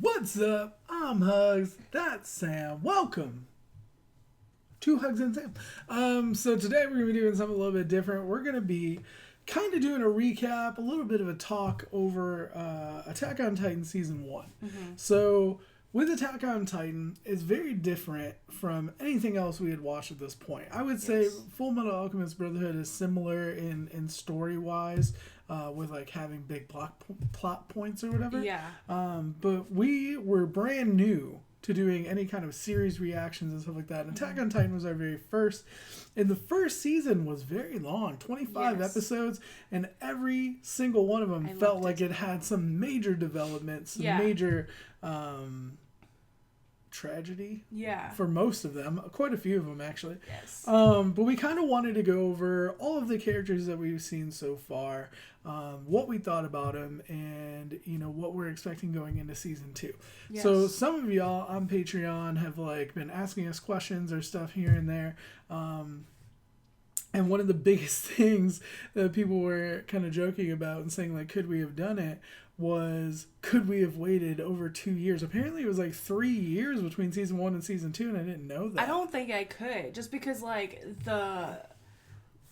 What's up? I'm HUGZ. That's Sam. Welcome to HUGZ and Sam. So today we're going to be doing something a little bit different. We're going to be kind of doing a recap, a little bit of a talk over Attack on Titan Season 1. So with Attack on Titan, it's very different from anything else we had watched at this point. I would say Full Metal Alchemist Brotherhood is similar in story-wise, with like having big plot points or whatever. Yeah. But we were brand new to doing any kind of series reactions and stuff like that. And Attack on Titan was our very first. And the first season was very long, 25 episodes, and every single one of them felt like it had some major developments, some major tragedy for most of them, quite a few of them actually. But we kind of wanted to go over all of the characters that we've seen so far, what we thought about them, and what we're expecting going into season 2. So some of y'all on Patreon have like been asking us questions or stuff here and there, and one of the biggest things that people were kind of joking about and saying like, could we have done it, was could we have waited over 2 years? Apparently it was like 3 years between season 1 and season 2, and I didn't know that. I don't think I could, just because like the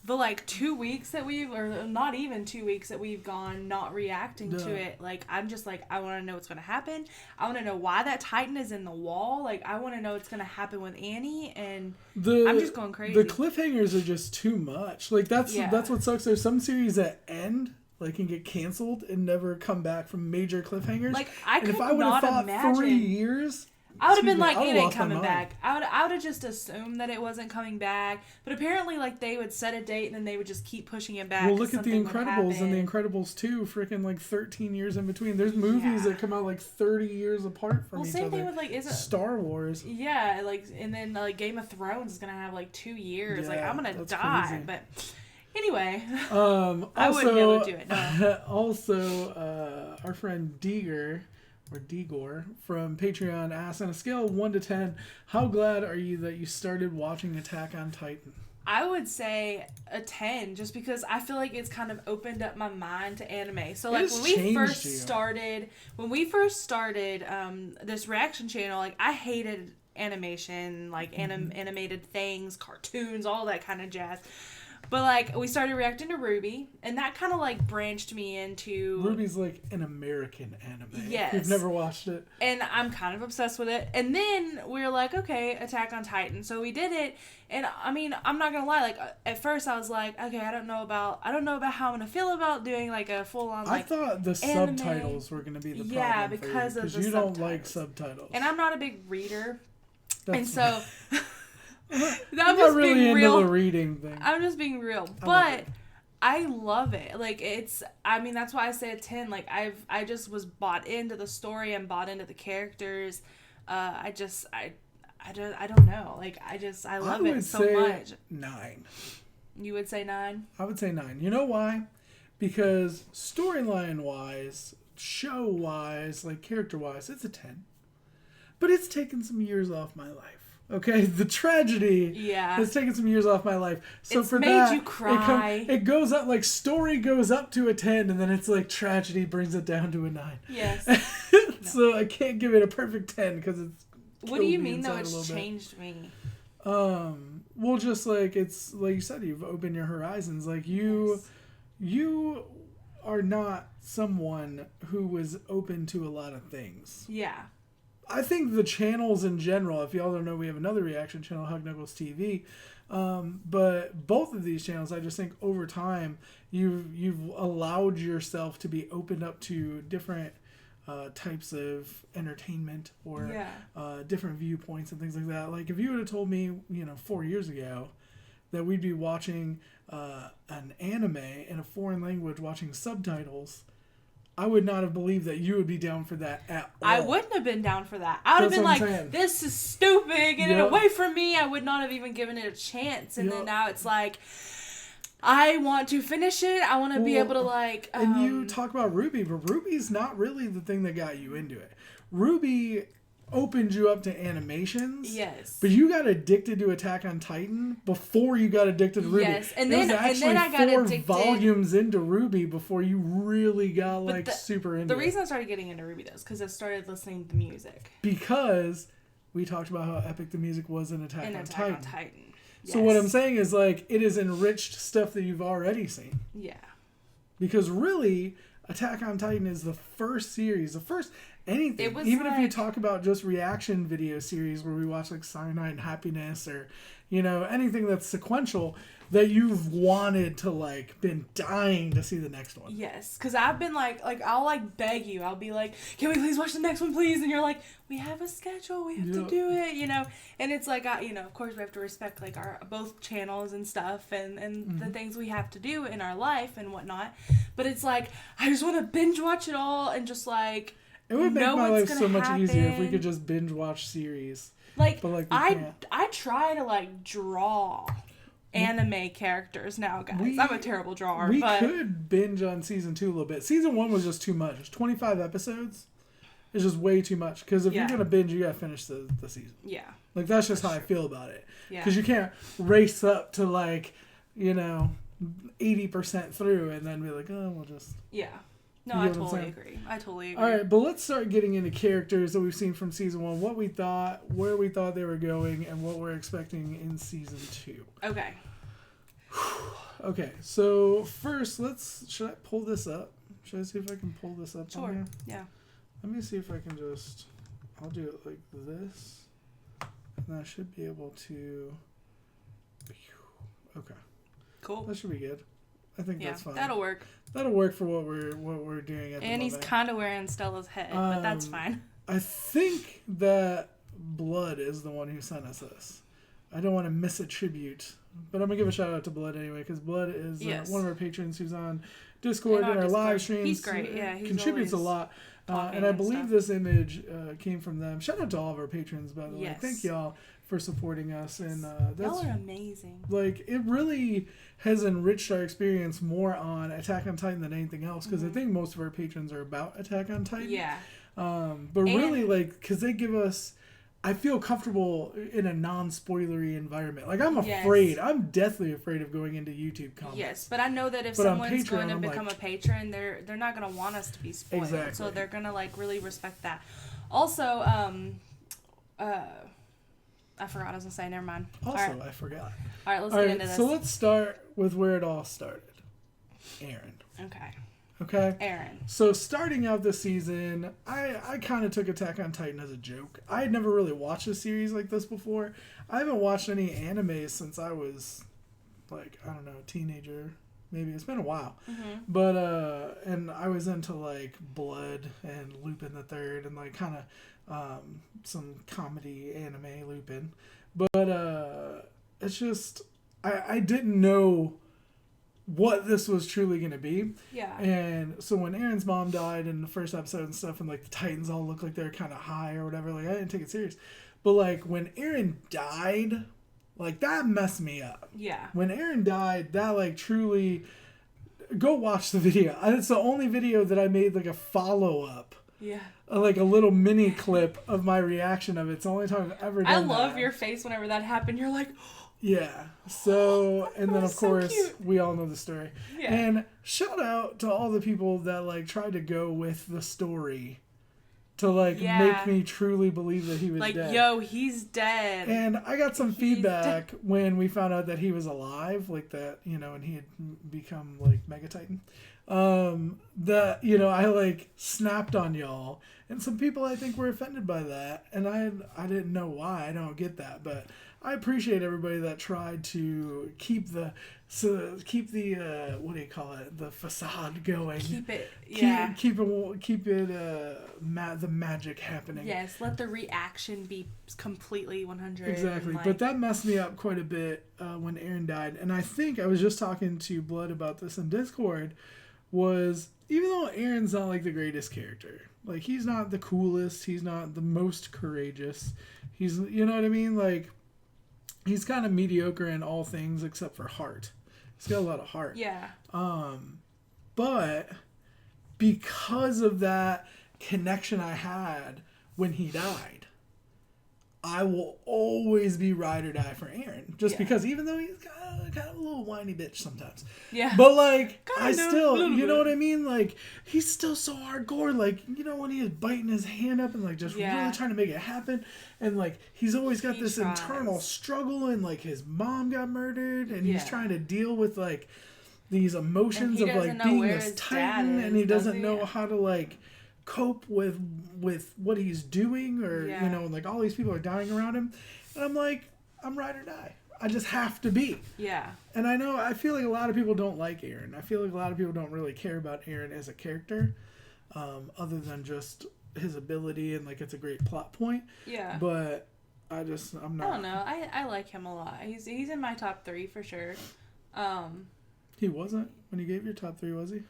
like 2 weeks that or not even 2 weeks that we've gone not reacting to it, like I'm just like, I want to know what's going to happen. I want to know why that Titan is in the wall. Like I want to know what's going to happen with Annie, and I'm just going crazy. The cliffhangers are just too much. Like that's what sucks. There's some series that end like can get canceled and never come back from major cliffhangers. Like I could if I would have thought imagine 3 years, I would have been like, it ain't coming back. I would have just assumed that it wasn't coming back. But apparently, like, they would set a date and then they would just keep pushing it back. Well, look at The Incredibles and The Incredibles 2, freaking like 13 years in between. There's movies that come out like 30 years apart from each other. Well, same thing with like, Star Wars. Yeah, like, and then like Game of Thrones is going to have like 2 years. Like, I'm going to die. Crazy. But anyway, I wouldn't be able to do it. No. Also, our friend Deeger, or Degor from Patreon, asks, on a scale of 1 to 10, how glad are you that you started watching Attack on Titan? I would say a 10, just because I feel like it's kind of opened up my mind to anime. So like when we first started this reaction channel, like I hated animation, like animated things, cartoons, all that kind of jazz. But, like, we started reacting to RWBY, and that kind of, like, branched me into... RWBY's, like, an American anime. Yes. You've never watched it. And I'm kind of obsessed with it. And then we were like, okay, Attack on Titan. So we did it, and, I mean, I'm not gonna lie, like, at first I was like, okay, I don't know about how I'm gonna feel about doing, like, a full-on, like, I thought the anime. Subtitles were gonna be the problem yeah, because for you, of the you subtitles. don't like subtitles. And I'm not a big reader. That's and so... I'm not really into the reading thing. I'm just being real, but I love it. Like I mean, that's why I say a 10. Like I just was bought into the story and bought into the characters. I don't know. Like I love it so much. 9. You would say 9? I would say 9. You know why? Because storyline wise, show wise, like character wise, it's a 10. But it's taken some years off my life. Okay, the tragedy has taken some years off my life. So it's for made that, you cry. It goes up, like, story goes up to a 10, and then it's like tragedy brings it down to a 9. Yes. So I can't give it a perfect 10 because it's. What do you mean though? It's changed me. Well, just like it's like you said, you've opened your horizons. Like you are not someone who was open to a lot of things. Yeah. I think the channels in general, if y'all don't know, we have another reaction channel, HugKnuckles TV. But both of these channels, I just think over time, you've allowed yourself to be opened up to different types of entertainment or different viewpoints and things like that. Like if you would have told me, 4 years ago that we'd be watching an anime in a foreign language, watching subtitles, I would not have believed that you would be down for that at all. I wouldn't have been down for that. I would have been like, this is stupid, get it away from me. I would not have even given it a chance. And then now it's like, I want to finish it. I want to be able to like... and you talk about RWBY, but RWBY's not really the thing that got you into it. RWBY opened you up to animations. Yes. But you got addicted to Attack on Titan before you got addicted to RWBY. Yes, and then I got 4 addicted. volumes into RWBY before you really got super into it. The reason I started getting into RWBY though is because I started listening to the music. Because we talked about how epic the music was in Attack on Titan. Yes. So what I'm saying is like it has enriched stuff that you've already seen. Yeah. Because really, Attack on Titan is the first series, the first anything. Even if you talk about just reaction video series where we watch like Cyanide and Happiness or, you know, anything that's sequential that you've wanted to like been dying to see the next one. Yes, because I've been like I'll like beg you. I'll be like, can we please watch the next one, please? And you're like, we have a schedule, we have to do it, you know. And it's like, you know, of course we have to respect like our both channels and stuff and the things we have to do in our life and whatnot. But it's like I just want to binge watch it all and just like. It would make my life so much easier if we could just binge watch series. Like, but like I try to like draw anime characters now, guys. I'm a terrible drawer. We could binge on season 2 a little bit. Season 1 was just too much. It's 25 episodes. It's just way too much. Because if you're gonna binge, you gotta finish the season. Yeah. Like that's just how I feel about it. Yeah. Because you can't race up to like, you know, 80% through and then be like, oh, we'll just. Yeah. No, I totally agree. All right, but let's start getting into characters that we've seen from season 1, what we thought, where we thought they were going, and what we're expecting in season 2. Okay. Okay, so first, should I pull this up? Should I see if I can pull this up? Sure, yeah. Let me see if I can I'll do it like this, and I should be able to, okay. Cool. That should be good. I think that's fine. That'll work. That'll work for what we're doing at the moment. And he's kind of wearing Stella's head, but that's fine. I think that Blood is the one who sent us this. I don't want to misattribute, but I'm gonna give a shout out to Blood anyway because Blood is one of our patrons who's on Discord and our live streams. He's great. Yeah, he contributes a lot. And I believe this image came from them. Shout out to all of our patrons, by the way. Thank y'all for supporting us. And y'all are amazing. Like, it really has enriched our experience more on Attack on Titan than anything else. Because I think most of our patrons are about Attack on Titan. Yeah. But really, like, because they give us... I feel comfortable in a non-spoilery environment. Like, I'm afraid. I'm deathly afraid of going into YouTube comments. Yes, but I know that if someone's going to become a patron, they're not going to want us to be spoiled. Exactly. So they're going to, like, really respect that. Also, I forgot what I was going to say. Never mind. Also, I forgot. All right, let's get into this. So let's start with where it all started. Eren. Okay? Eren. So starting out this season, I kind of took Attack on Titan as a joke. I had never really watched a series like this before. I haven't watched any anime since I was, like, I don't know, a teenager. Maybe it's been a while. Mm-hmm. But, and I was into, like, Blood and Lupin the Third and, like, kind of some comedy anime Lupin. But it's just, I didn't know what this was truly going to be. Yeah. And so when Eren's mom died in the first episode and stuff, and like the Titans all look like they're kind of high or whatever, like I didn't take it serious. But like when Eren died, like that messed me up. Yeah. When Eren died, that like truly, go watch the video. It's the only video that I made like a follow-up. Yeah. Like a little mini clip of my reaction of it. It's the only time I've ever done I love your face whenever that happened. You're like... Yeah. So, and then of course, cute. we all know the story. Yeah. And shout out to all the people that like tried to go with the story to like make me truly believe that he was dead. Like, yo, he's dead. And I got some feedback when we found out that he was alive, like that, you know, and he had become like Mega Titan. That, you know, I like snapped on y'all. And some people I think were offended by that. And I didn't know why. I don't get that. But I appreciate everybody that tried to keep the what do you call it, the facade going. Keep it, keep it the magic happening. Yes, let the reaction be completely 100. Exactly, but that messed me up quite a bit when Eren died, and I think I was just talking to Blood about this in Discord. Was even though Eren's not like the greatest character, like he's not the coolest, he's not the most courageous, he's, you know what I mean, like. He's kind of mediocre in all things except for heart. He's got a lot of heart. Yeah. But because of that connection I had when he died, I will always be ride or die for Aaron. Just because even though he's kind of a little whiny bitch sometimes. Yeah. But, like, I Kinda, still, you know bit. what I mean? Like, he's still so hardcore. Like, you know, when he is biting his hand up and, like, just really trying to make it happen. And, like, he's always got this internal struggle. And, like, his mom got murdered. And he's trying to deal with, like, these emotions of, like, being this titan. And he doesn't know how to, like, cope with what he's doing, or you know, like, all these people are dying around him, and I'm like, I'm ride or die. I just have to be. Yeah. And I feel like a lot of people don't like Aaron. I feel like a lot of people don't really care about Aaron as a character, other than just his ability, and, like, it's a great plot point. Yeah. But I'm not. I don't know. I like him a lot. He's in my top 3 for sure. He wasn't when you gave your top 3, was he?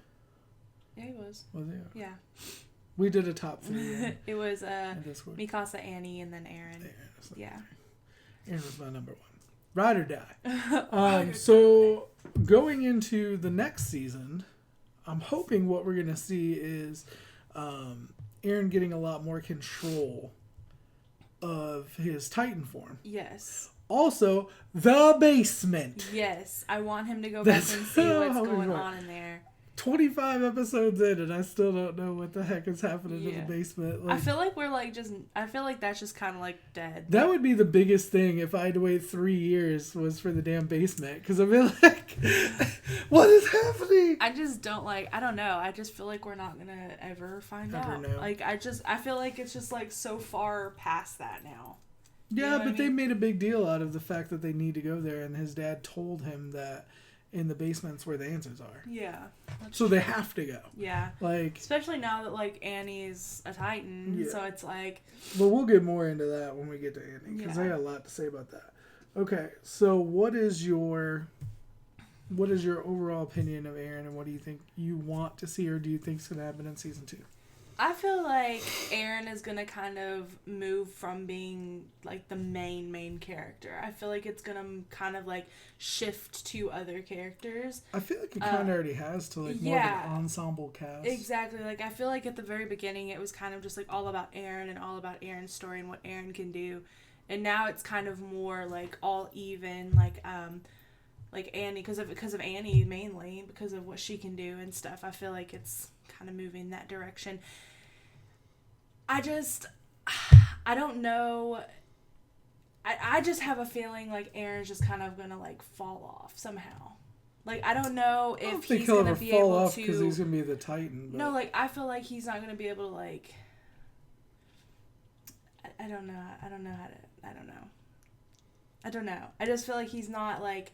Yeah, he was. Was he? Yeah. We did a top 3. It was Mikasa, Annie, and then Aaron. Yeah. Aaron was my number 1. Ride or die. So going into the next season, I'm hoping what we're going to see is Aaron getting a lot more control of his Titan form. Yes. Also, the basement. Yes. I want him to go back and see what's going on in there. 25 episodes in, and I still don't know what the heck is happening in the basement. Like, I feel like I feel like that's just kind of like dead. That would be the biggest thing if I had to wait 3 years was for the damn basement. Because I'd be like, what is happening? I just don't I don't know. I just feel like we're not going to ever find out. Know. Like, I feel like it's just, like, so far past that now. Yeah, you know but they made a big deal out of the fact that they need to go there, and his dad told him that in the basement's where the answers are. Yeah. So they have to go. Yeah. Like, especially now that, like, Annie's a Titan, so it's like... But we'll get more into that when we get to Annie, because I got a lot to say about that. Okay, so what is your overall opinion of Aaron, and what do you think you want to see, or do you think is going to happen in season 2? I feel like Aaron is going to kind of move from being, like, the main character. I feel like it's going to kind of, like, shift to other characters. I feel like it kind of already has to, like, more of an ensemble cast. Exactly. Like, I feel like at the very beginning it was kind of just, like, all about Aaron and all about Aaron's story and what Aaron can do. And now it's kind of more, like, all even, like Annie, because of Annie mainly, because of what she can do and stuff. I feel like it's kind of moving that direction. I don't know. I just have a feeling like Aaron's just kind of gonna, like, fall off somehow. Like, I don't know if he's gonna be able to, because he's gonna be the Titan. But... No, like, I feel like he's not gonna be able to, like. I don't know. I don't know. I just feel like he's not, like,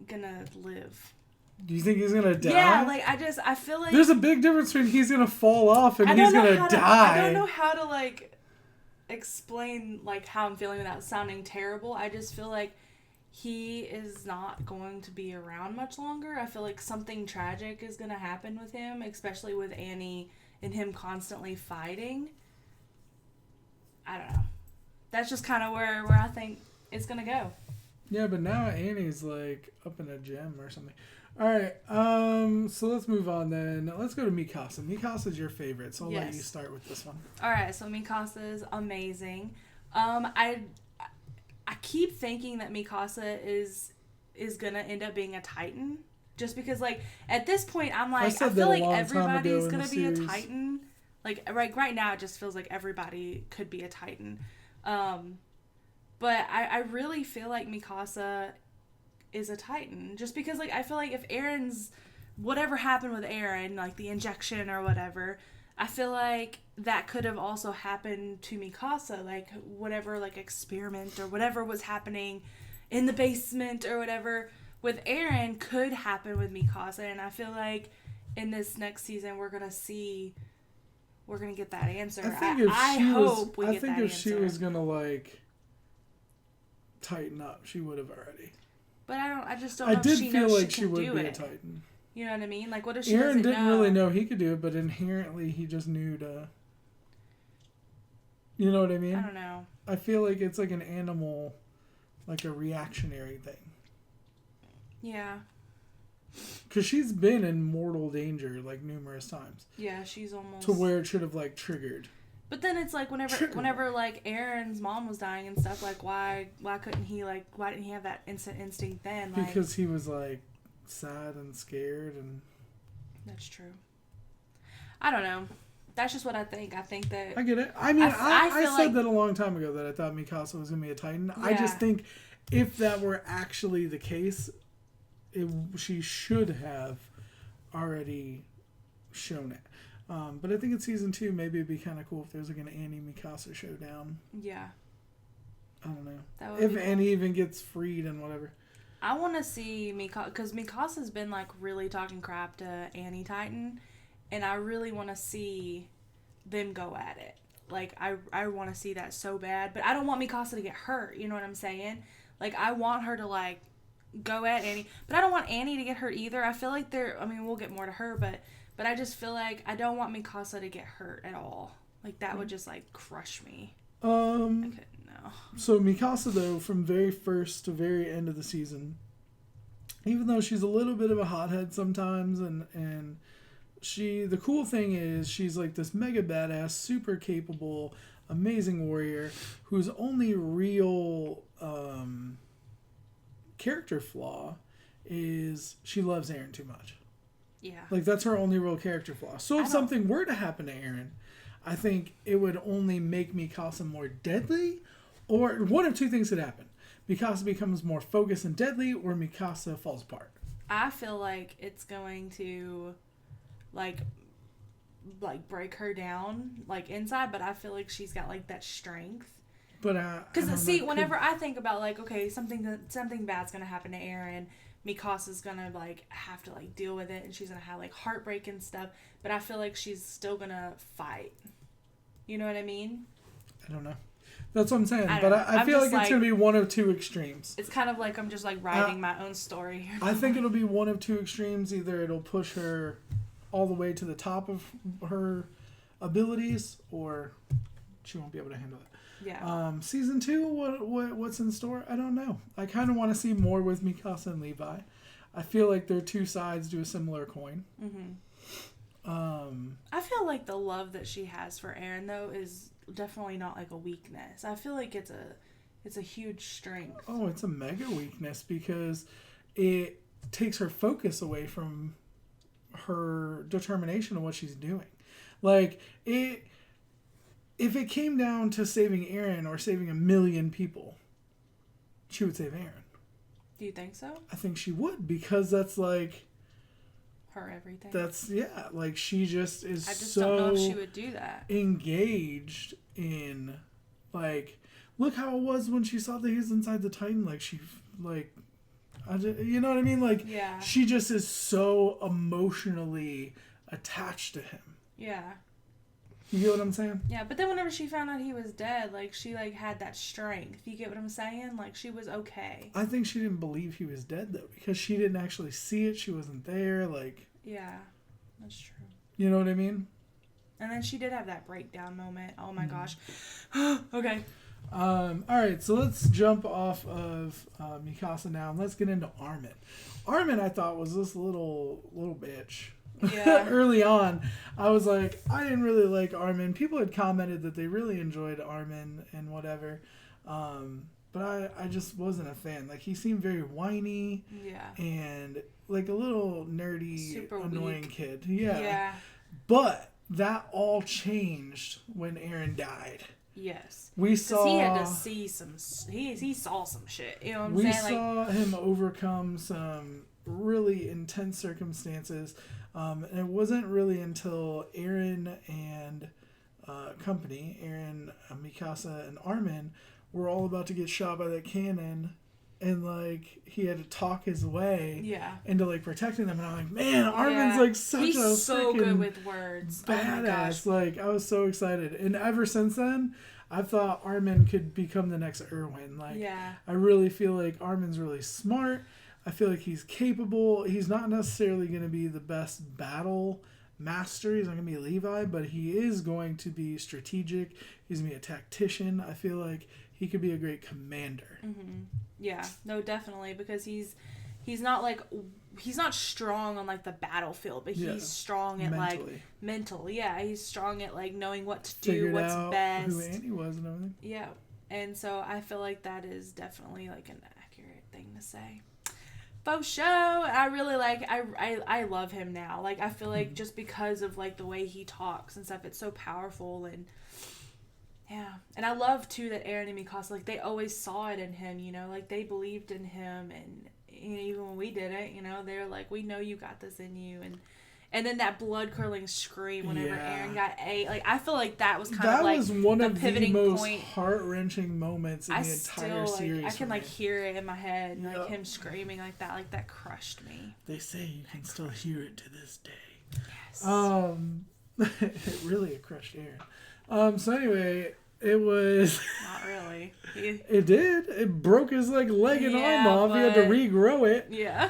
gonna live. Do you think he's gonna die? Yeah, like, I feel like there's a big difference between he's gonna fall off and he's gonna die. I don't know how to, like, explain, like, how I'm feeling without sounding terrible. I just feel like he is not going to be around much longer. I feel like something tragic is gonna happen with him, especially with Annie and him constantly fighting. I don't know. That's just kind of where I think it's gonna go. Yeah, but now Annie's, like, up in a gym or something. All right, so let's move on then. Let's go to Mikasa. Mikasa's your favorite, so I'll let you start with this one. All right, so Mikasa is amazing. I keep thinking that Mikasa is gonna end up being a Titan, just because, like, at this point I'm like, I feel like everybody's gonna be a Titan. Like, right now it just feels like everybody could be a Titan. But I really feel like Mikasa is a Titan, just because, like, I feel like if Aaron's, whatever happened with Aaron, like the injection or whatever, I feel like that could have also happened to Mikasa, like whatever, like, experiment or whatever was happening in the basement or whatever with Aaron could happen with Mikasa. And I feel like in this next season we're gonna get that answer. I think if she was gonna, like, tighten up, she would have already. But I just don't know if she knows she can do it. I did feel like she would be a Titan. You know what I mean? Like, what if she Aaron doesn't didn't really know he could do it, but inherently he just knew to... You know what I mean? I don't know. I feel like it's like an animal, like a reactionary thing. Yeah. Because she's been in mortal danger, like, numerous times. Yeah, she's almost... To where it should have, like, triggered. But then it's like whenever like Aaron's mom was dying and stuff, like why didn't he have that instant instinct then? Like, because he was like sad and scared and. That's true. I don't know. That's just what I think. I think that... I get it. I mean, I said like, that a long time ago that I thought Mikasa was going to be a Titan. Yeah. I just think if that were actually the case, she should have already shown it. But I think in season 2, maybe it'd be kind of cool if there's like an Annie Mikasa showdown. Yeah. I don't know. That would if be cool. Annie even gets freed and whatever. I want to see Mikasa, because Mikasa's been like really talking crap to Annie Titan, and I really want to see them go at it. Like I want to see that so bad, but I don't want Mikasa to get hurt. You know what I'm saying? Like I want her to like go at Annie, but I don't want Annie to get hurt either. I feel like we'll get more to her, but I just feel like I don't want Mikasa to get hurt at all. Like that would just like crush me. I couldn't. So Mikasa, though, from very first to very end of the season, even though she's a little bit of a hothead sometimes, and the cool thing is she's like this mega badass, super capable, amazing warrior whose only real character flaw is she loves Eren too much. Yeah. Like that's her only real character flaw. So if something were to happen to Eren, I think it would only make Mikasa more deadly. Or one of two things could happen. Mikasa becomes more focused and deadly, or Mikasa falls apart. I feel like it's going to, like break her down, like, inside, but I feel like she's got, like, that strength. But, because, see, whenever I think about, like, okay, something bad's going to happen to Eren, Mikasa's going to, like, have to, like, deal with it, and she's going to have, like, heartbreak and stuff, but I feel like she's still going to fight. You know what I mean? I don't know. That's what I'm saying. But I feel like it's going to be one of two extremes. It's kind of like I'm just like writing my own story here. I think it'll be one of two extremes. Either it'll push her all the way to the top of her abilities, or she won't be able to handle it. Yeah. Season 2, what's in store? I don't know. I kind of want to see more with Mikasa and Levi. I feel like they're two sides to a similar coin. Mm-hmm. I feel like the love that she has for Eren, though, is definitely not like a weakness. I feel like it's a huge strength. Oh, it's a mega weakness because it takes her focus away from her determination of what she's doing. Like if it came down to saving Eren or saving 1 million people, she would save Eren. Do you think so? I think she would, because that's like her everything. That's like she just is. I just so don't know if she would do that. Engaged in, like, look how it was when she saw that he was inside the Titan. Like she, like, you know what I mean? Like, yeah. She just is so emotionally attached to him. Yeah. You get what I'm saying? Yeah, but then whenever she found out he was dead, like, she, like, had that strength. You get what I'm saying? Like, she was okay. I think she didn't believe he was dead, though, because she didn't actually see it. She wasn't there, like... Yeah, that's true. You know what I mean? And then she did have that breakdown moment. Oh, my gosh. Okay. Alright, so let's jump off of Mikasa now, and let's get into Armin. Armin, I thought, was this little bitch. Yeah. Early on, I was like, I didn't really like Armin. People had commented that they really enjoyed Armin and whatever, but I just wasn't a fan. Like, he seemed very whiny, and like a little nerdy, super annoying weak kid. Yeah. But that all changed when Eren died. Yes. We saw he had to see some. He saw some shit. You know what I'm saying? We saw him overcome some really intense circumstances. And it wasn't really until Eren and company, Eren, Mikasa, and Armin, were all about to get shot by that cannon, and like he had to talk his way into like protecting them. And I'm like, man, Armin's like such a so good with words, badass. Like I was so excited, and ever since then, I thought Armin could become the next Erwin. Like, I really feel like Armin's really smart. I feel like he's capable. He's not necessarily going to be the best battle master. He's not going to be Levi, but he is going to be strategic. He's going to be a tactician. I feel like he could be a great commander. Mm-hmm. Yeah, no, definitely, because he's he's not strong on like the battlefield, but he's strong at like mental. Yeah, he's strong at like knowing what to do, what's best, who Andy was and everything. Yeah, and so I feel like that is definitely like an accurate thing to say. Faux show. I really like. I love him now. Like I feel like just because of like the way he talks and stuff, it's so powerful and. Yeah, and I love too that Eren and Mikasa, like they always saw it in him, you know, like they believed in him, and you know, even when we didn't, you know, they're like, we know you got this in you, and then that blood curdling scream whenever Eren got ate, like I feel like that was kind of like was one the of pivoting the most point. Heart-wrenching moments in the entire series. I can like hear it in my head, and like him screaming like that crushed me. They say you can still hear it to this day. Yes. It really crushed Eren. So anyway, it was not really. It did. It broke his like leg and arm off. He had to regrow it. Yeah.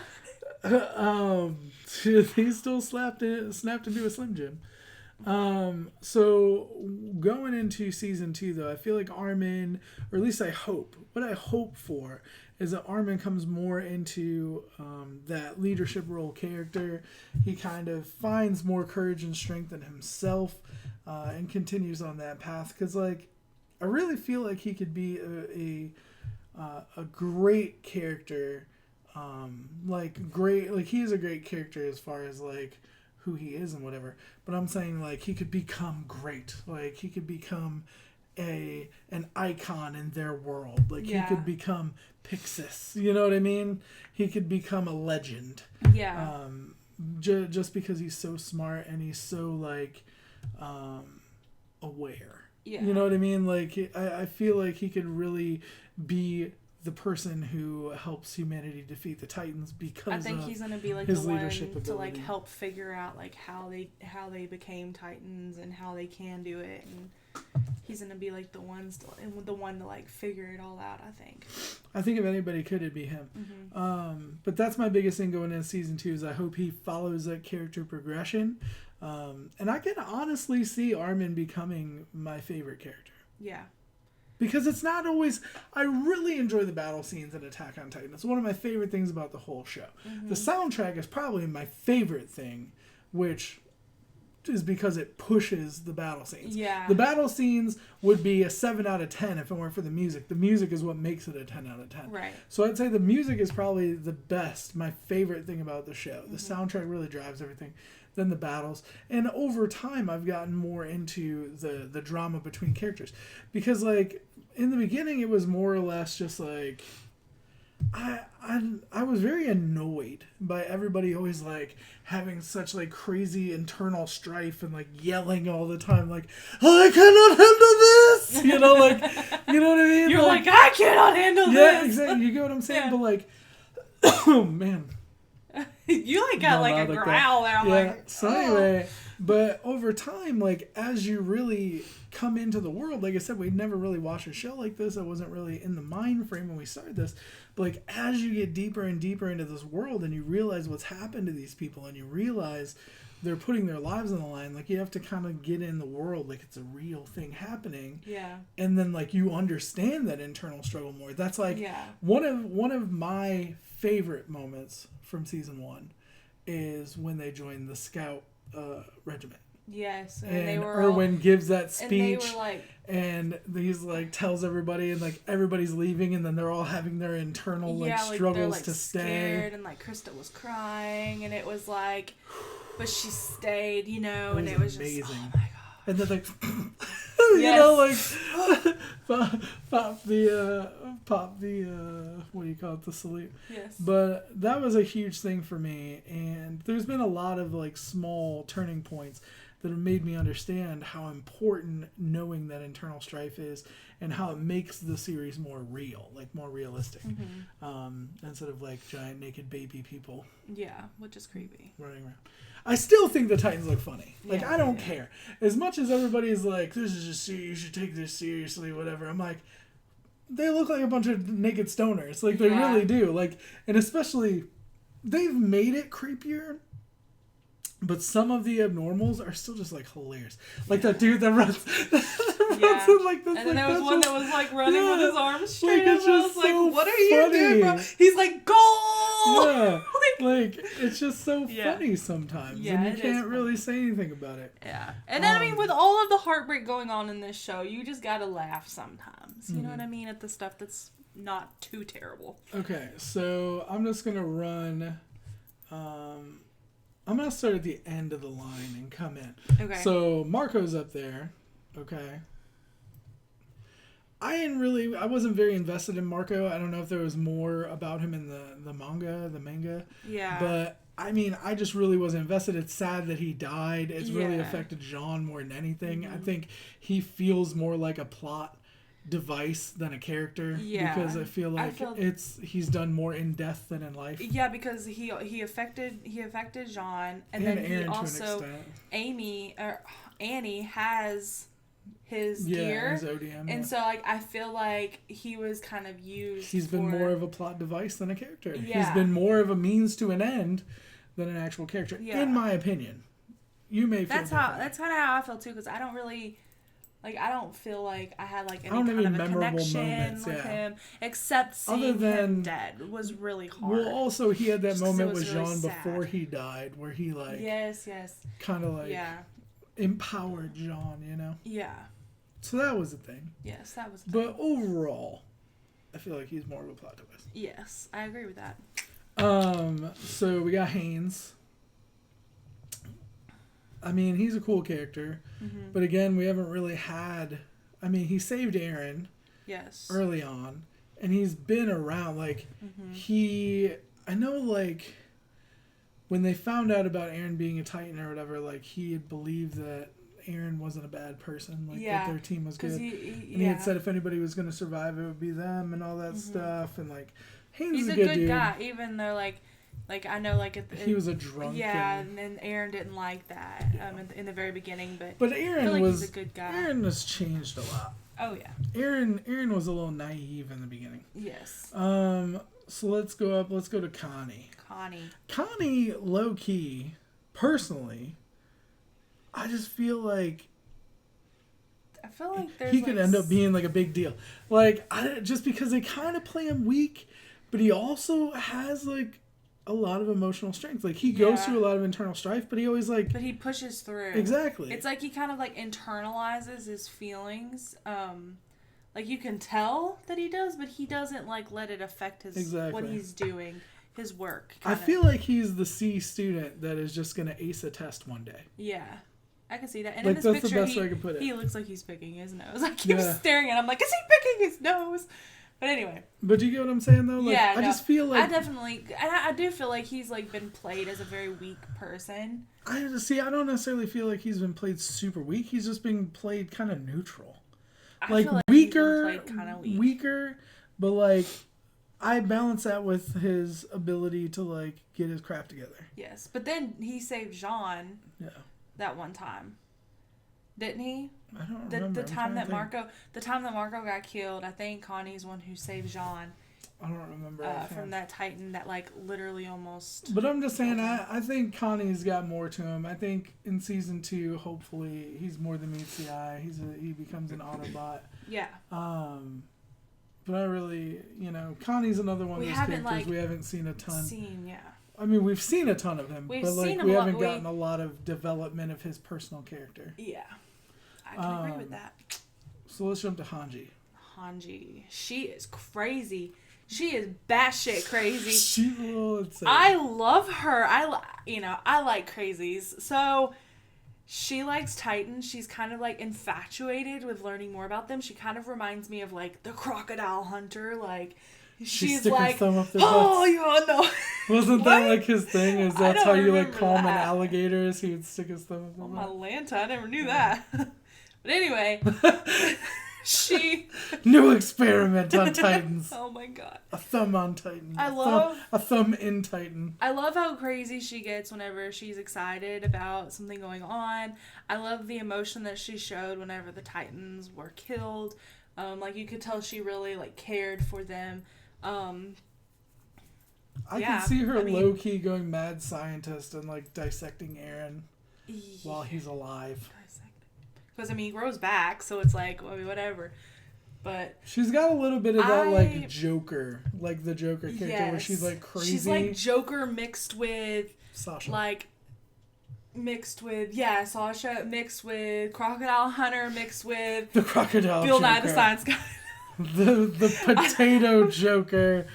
He still snapped into a Slim Jim. So going into season 2 though, I feel like Armin, or at least I hope, what I hope for is that Armin comes more into that leadership role character. He kind of finds more courage and strength in himself, and continues on that path. Because like, I really feel like he could be a great character. He is a great character as far as like who he is and whatever. But I'm saying like he could become great. Like he could become an icon in their world. Like he could become Pixis. You know what I mean? He could become a legend. Yeah. Just because he's so smart and he's so like aware. Yeah. You know what I mean? Like I feel like he could really be the person who helps humanity defeat the Titans because I think he's gonna be like the one to like help figure out like how they became Titans and how they can do it, and he's gonna be like the one to like figure it all out. I think if anybody could, it'd be him. Mm-hmm. But that's my biggest thing going into season 2 is I hope he follows that character progression, and I can honestly see Armin becoming my favorite character. Yeah. Because it's not always... I really enjoy the battle scenes in Attack on Titan. It's one of my favorite things about the whole show. Mm-hmm. The soundtrack is probably my favorite thing, which is because it pushes the battle scenes. Yeah. The battle scenes would be a 7 out of 10 if it weren't for the music. The music is what makes it a 10 out of 10. Right. So I'd say the music is probably the best, my favorite thing about the show. The soundtrack really drives everything. Then the battles, and over time I've gotten more into the drama between characters, because like in the beginning it was more or less just like I was very annoyed by everybody always like having such like crazy internal strife and like yelling all the time like I cannot handle this, you know, like you know what I mean? You're like I cannot handle this. Yeah, exactly. You get what I'm saying? Yeah. But like, oh man. You like got like a growl there. I'm like, so anyway, but over time, like as you really come into the world, like I said, we never really watched a show like this. I wasn't really in the mind frame when we started this. But like as you get deeper and deeper into this world and you realize what's happened to these people and you realize they're putting their lives on the line, like you have to kind of get in the world like it's a real thing happening. Yeah. And then like you understand that internal struggle more. That's like one of my favorite moments from season 1 is when they joined the scout regiment. Yes, and Erwin gives that speech, and they were like, and he's like tells everybody, and like everybody's leaving, and then they're all having their internal like struggles to stay. Scared, and like Krista was crying, and it was like, but she stayed, you know, and it was amazing. Just, oh my god. And then like, you know, like pop the what do you call it, the salute. Yes. But that was a huge thing for me, and there's been a lot of like small turning points that have made me understand how important knowing that internal strife is, and how it makes the series more real, like more realistic, instead of like giant naked baby people. Yeah, which is creepy. Running around. I still think the Titans look funny. Like, I don't care. As much as everybody's like, this is just serious, you should take this seriously, whatever. I'm like, they look like a bunch of naked stoners. Like, they really do. Like, and especially, they've made it creepier, but some of the abnormals are still just, like, hilarious. Like, that dude that runs in, like, this. And then there was one that was, like, running with his arms straight up. I was like, what are you doing, bro? He's like, goal! no! Yeah, like it's just so funny sometimes, and you can't really say anything about it. Yeah, and then I mean, with all of the heartbreak going on in this show, you just gotta laugh sometimes. You know what I mean? At the stuff that's not too terrible. Okay, so I'm just gonna run. I'm gonna start at the end of the line and come in. Okay. So Marco's up there. Okay. I wasn't very invested in Marco. I don't know if there was more about him in the manga. Yeah. But I mean, I just really wasn't invested. It's sad that he died. It's really affected Jean more than anything. I think he feels more like a plot device than a character. Yeah. Because I feel like he's done more in death than in life. Yeah, because he affected Jean, and then Aaron, he also Annie has his gear, his ODM, and so like I feel like he was kind of used. He's been more of a plot device than a character. Yeah. He's been more of a means to an end than an actual character, in my opinion. You may feel that's kind of how I feel too, because I don't really. Like, I don't feel like I had, like, any kind of a connection with him, except seeing him dead was really hard. Well, also, he had that moment with Jean before he died, where he, like... Yes. Kind of, like, empowered Jean, you know? Yeah. So that was the thing. Yes, that was the thing. But overall, I feel like he's more of a plot device. Yes, I agree with that. So we got Haynes. I mean, he's a cool character, but again, we haven't really had... I mean, he saved Eren early on, and he's been around. Like, I know, like, when they found out about Eren being a Titan or whatever, like, he had believed that Eren wasn't a bad person, like, that their team was good. He had said if anybody was going to survive, it would be them and all that stuff, and, like, Haynes is a good dude. Guy, even though, like, I know, like... he was a drunk. Yeah, and Eren didn't like that in the very beginning, but Eren he's a good guy. Eren has changed a lot. Oh, yeah. Eren was a little naive in the beginning. Yes. So let's go to Connie. Connie, low-key, personally, I just feel like... there's he could end up being, like, a big deal. Like, just because they kind of play him weak, but he also has, like... a lot of emotional strength. Like, he goes through a lot of internal strife, but he always, like... But he pushes through. Exactly. It's like he kind of, like, internalizes his feelings. Like, you can tell that he does, but he doesn't, like, let it affect what he's doing, his work. I feel like he's the C student that is just going to ace a test one day. Yeah. I can see that. And like, in this that's picture, the best way I can put it. He looks like he's picking his nose. I keep staring at him like, is he picking his nose? But anyway. But do you get what I'm saying, though? Like, I just feel like... I do feel like he's, like, been played as a very weak person. I don't necessarily feel like he's been played super weak. He's just been played kind of neutral. Like, weaker, but, like, I balance that with his ability to, like, get his crap together. Yes, but then he saved Jean that one time. Didn't he? I don't remember. The time that Marco got killed, I think Connie's one who saved Jean. I don't remember from that Titan that, like, literally almost. But I'm just saying, I think Connie's got more to him. I think in season 2, hopefully, he's more than meets the eye. He becomes an Autobot. Yeah. But I really, Connie's another one of those characters we haven't seen a ton. I mean, we've seen a ton of him, but like we haven't gotten a lot of development of his personal character. Yeah, I can agree with that. So let's jump to Hanji. She is crazy. She is batshit crazy. She's a little insane. I love her. I like crazies. So she likes Titans. She's kind of like infatuated with learning more about them. She kind of reminds me of like the crocodile hunter. Like she's like, her thumb up their oh yeah, no. Wasn't that like his thing? Is that's how you like calm an alligator? Is he would stick his thumb up their butt? Oh, my Lanta, I never knew that. But anyway, new experiment on Titans. Oh my god. A thumb on Titan. A thumb in Titan. I love how crazy she gets whenever she's excited about something going on. I love the emotion that she showed whenever the Titans were killed. Like you could tell she really like cared for them. I can see her low key going mad scientist and like dissecting Eren while he's alive. Because he grows back, so it's like, whatever. But she's got a little bit of that like Joker, like the Joker character where she's like crazy. She's like Joker mixed with Sasha. Like Sasha mixed with Crocodile Hunter mixed with the Crocodile Bill Nye Joker. the Science Guy. the potato Joker.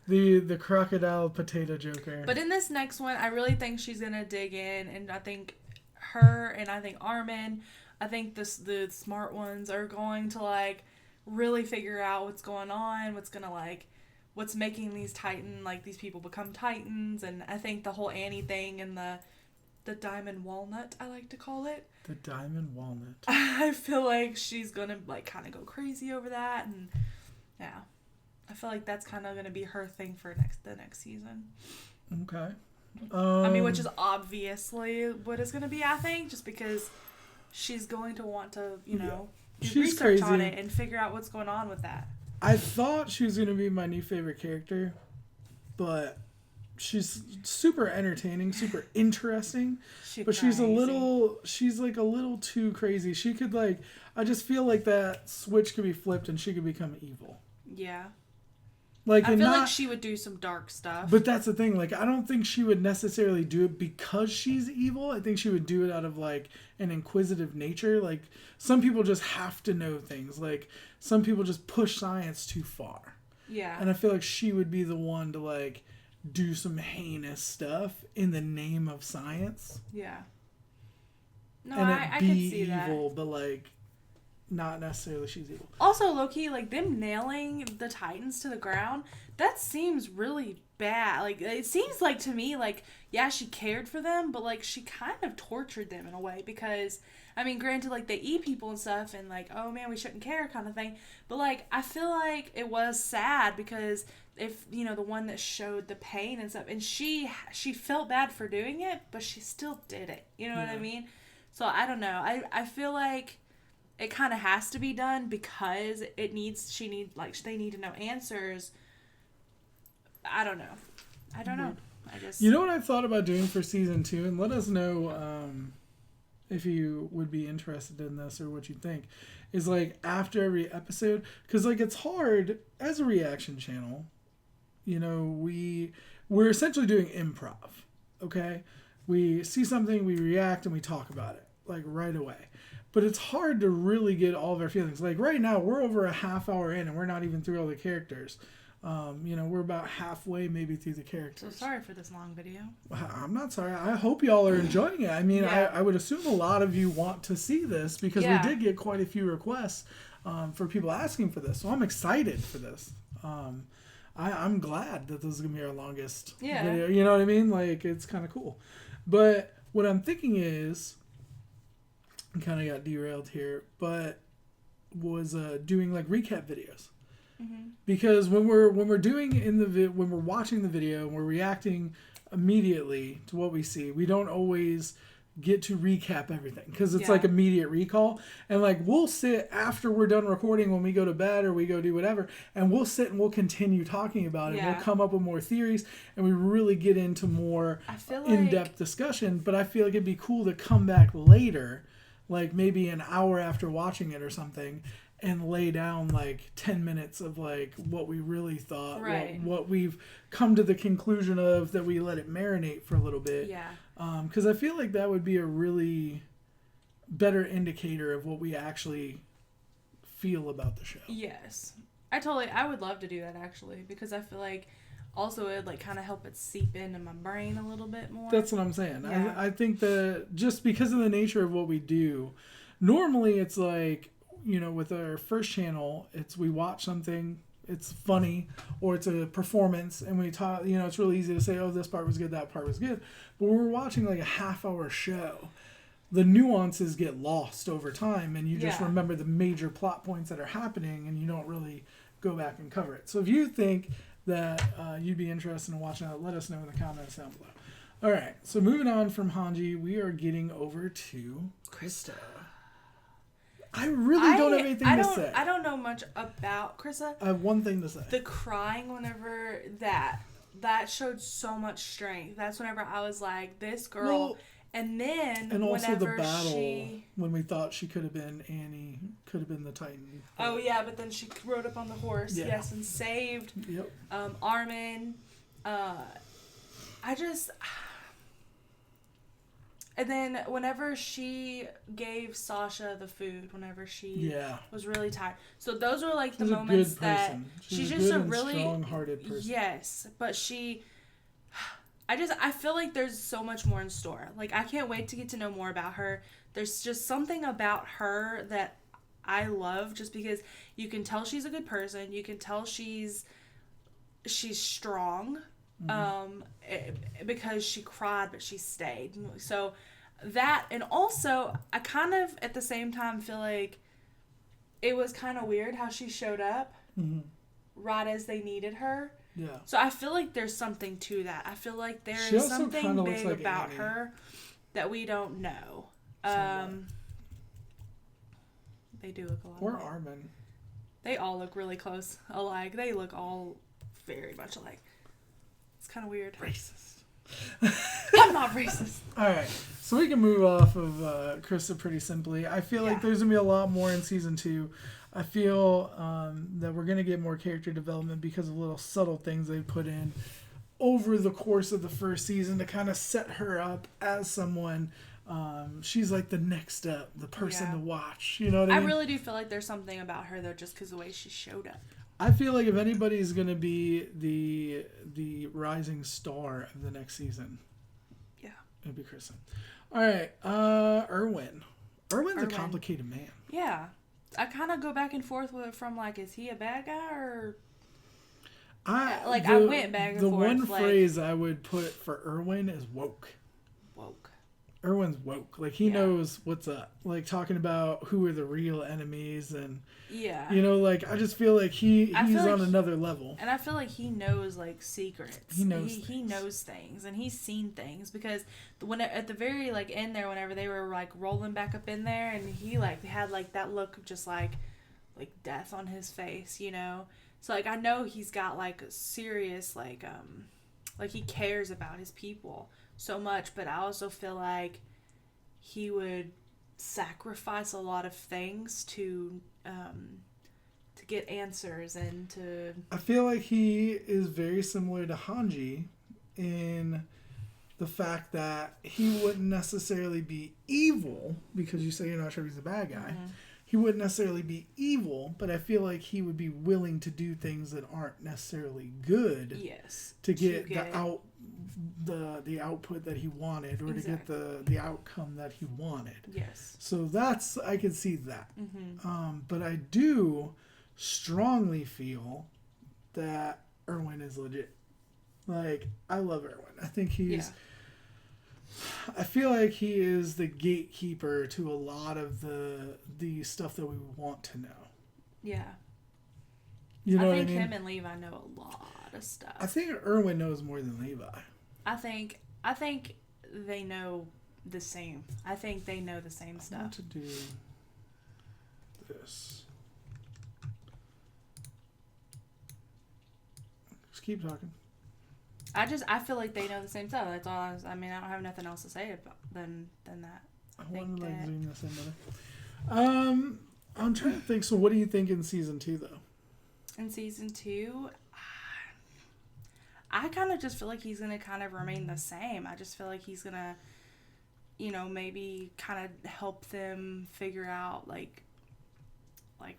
The crocodile potato Joker. But in this next one, I really think she's gonna dig in, and I think her and I think Armin, I think the smart ones are going to like really figure out what's going on, what's making these these people become Titans, and I think the whole Annie thing and the diamond walnut, I like to call it. The diamond walnut. I feel like she's gonna like kind of go crazy over that, and yeah. I feel like that's kind of going to be her thing for the next season. Okay. I mean, which is obviously what it's going to be, I think, just because she's going to want to, do research crazy. On it and figure out what's going on with that. I thought she was going to be my new favorite character, but she's super entertaining, super interesting, but she's like a little too crazy. She could I just feel like that switch could be flipped and she could become evil. Yeah. I feel like she would do some dark stuff. But that's the thing. I don't think she would necessarily do it because she's evil. I think she would do it out of, an inquisitive nature. Some people just have to know things. Some people just push science too far. Yeah. And I feel like she would be the one to, do some heinous stuff in the name of science. Yeah. No, and I can see that. Evil, but, not necessarily she's evil. Also, low-key, them nailing the Titans to the ground, that seems really bad. It seems to me, yeah, she cared for them, but, she kind of tortured them in a way because, I mean, granted, they eat people and stuff and, oh, man, we shouldn't care kind of thing. But, I feel like it was sad because if, the one that showed the pain and stuff, and she felt bad for doing it, but she still did it. You know what I mean? So, I don't know. I feel like it kind of has to be done because they need to know answers. I don't know. I just... You know what I thought about doing for season 2? And let us know if you would be interested in this or what you think. Is after every episode, because it's hard as a reaction channel. We're essentially doing improv. Okay, we see something, we react, and we talk about it right away. But it's hard to really get all of our feelings. Right now, we're over a half hour in, and we're not even through all the characters. We're about halfway maybe through the characters. So sorry for this long video. I'm not sorry. I hope y'all are enjoying it. I mean, I would assume a lot of you want to see this because we did get quite a few requests for people asking for this. So I'm excited for this. I'm glad that this is going to be our longest video. You know what I mean? It's kind of cool. But what I'm thinking is... kind of got derailed here, but was doing recap videos. Mm-hmm. Because when we're doing when we're watching the video and we're reacting immediately to what we see, we don't always get to recap everything because it's immediate recall. And we'll sit after we're done recording when we go to bed or we go do whatever, and we'll sit and we'll continue talking about it. Yeah. We'll come up with more theories and we really get into more in-depth discussion. But I feel like it'd be cool to come back later, maybe an hour after watching it or something, and lay down 10 minutes of what we really thought, what we've come to the conclusion of, that we let it marinate for a little bit. Yeah. Because I feel like that would be a really better indicator of what we actually feel about the show. Yes. I would love to do that actually, because I feel like also it would kind of help it seep into my brain a little bit more. That's what I'm saying. Yeah. I think that just because of the nature of what we do, normally it's with our first channel, we watch something, it's funny, or it's a performance, and we talk, it's really easy to say, oh, this part was good, that part was good. But when we're watching a half-hour show, the nuances get lost over time, and you just remember the major plot points that are happening, and you don't really go back and cover it. So if you think that you'd be interested in watching that, let us know in the comments down below. All right, so moving on from Hanji, we are getting over to Krista. I really don't have anything to say. I don't know much about Krista. I have one thing to say. The crying whenever that showed so much strength. That's whenever I was like, this girl, And then and also the whenever battle when we thought she could have been Annie, could have been the Titan. Oh yeah, but then she rode up on the horse, yes, and saved Armin. And then whenever she gave Sasha the food, whenever she was really tired. So those were like the moments that she's just a really strong-hearted person. Yes, but I feel like there's so much more in store. Like, I can't wait to get to know more about her. There's just something about her that I love, just because you can tell she's a good person. You can tell she's strong. Because she cried, but she stayed. So that, and also I kind of at the same time feel like it was kind of weird how she showed up right as they needed her. Yeah. So I feel like there's something to that. I feel like there is something big like about Annie. Her that we don't know. They do look a lot. Or alike. Armin. They all look really close alike. They look all very much alike. It's kind of weird. Racist. I'm not racist. All right. So we can move off of Krista pretty simply. I feel like there's going to be a lot more in season 2. I feel that we're going to get more character development because of little subtle things they put in over the course of the first season to kind of set her up as someone. She's like the next step, the person to watch. You know what I mean? I really do feel like there's something about her, though, just because of the way she showed up. I feel like if anybody's going to be the rising star of the next season, it'd be Kristen. All right, Erwin. Erwin's a complicated man. Yeah. I kind of go back and forth with it from, like, is he a bad guy or... I went back and forth. The one phrase I would put for Erwin is woke. Woke. Erwin's woke. Like, he knows what's up. Like, talking about who are the real enemies and... Yeah. You know, like, I just feel like he's on another level. And I feel like he knows, like, secrets. He knows things. And he's seen things. Because at the very, like, end there, whenever they were, like, rolling back up in there, and he, like, had, like, that look of just, like death on his face, you know? So, like, I know he's got, like, serious, like, he cares about his people so much. But I also feel like he would sacrifice a lot of things to get answers and to... I feel like he is very similar to Hanji in the fact that he wouldn't necessarily be evil, because you say you're not sure he's a bad guy. He wouldn't necessarily be evil, but I feel like he would be willing to do things that aren't necessarily good to get the output that he wanted, or to get the outcome that he wanted. Yes. So I could see that. But I do strongly feel that Erwin is legit. Like, I love Erwin. I think he's... I feel like he is the gatekeeper to a lot of the stuff that we want to know. Yeah. You know I think what I mean? him and Levi know a lot of stuff. I think Erwin knows more than Levi. I think they know the same. I think they know the same stuff. I want to do this. Just keep talking. I feel like they know the same stuff. That's all. I don't have nothing else to say than that. I want to zoom this in better. I'm trying to think. So, what do you think in season 2, though? In season 2, I kind of just feel like he's gonna kind of remain the same. I just feel like he's gonna, maybe kind of help them figure out like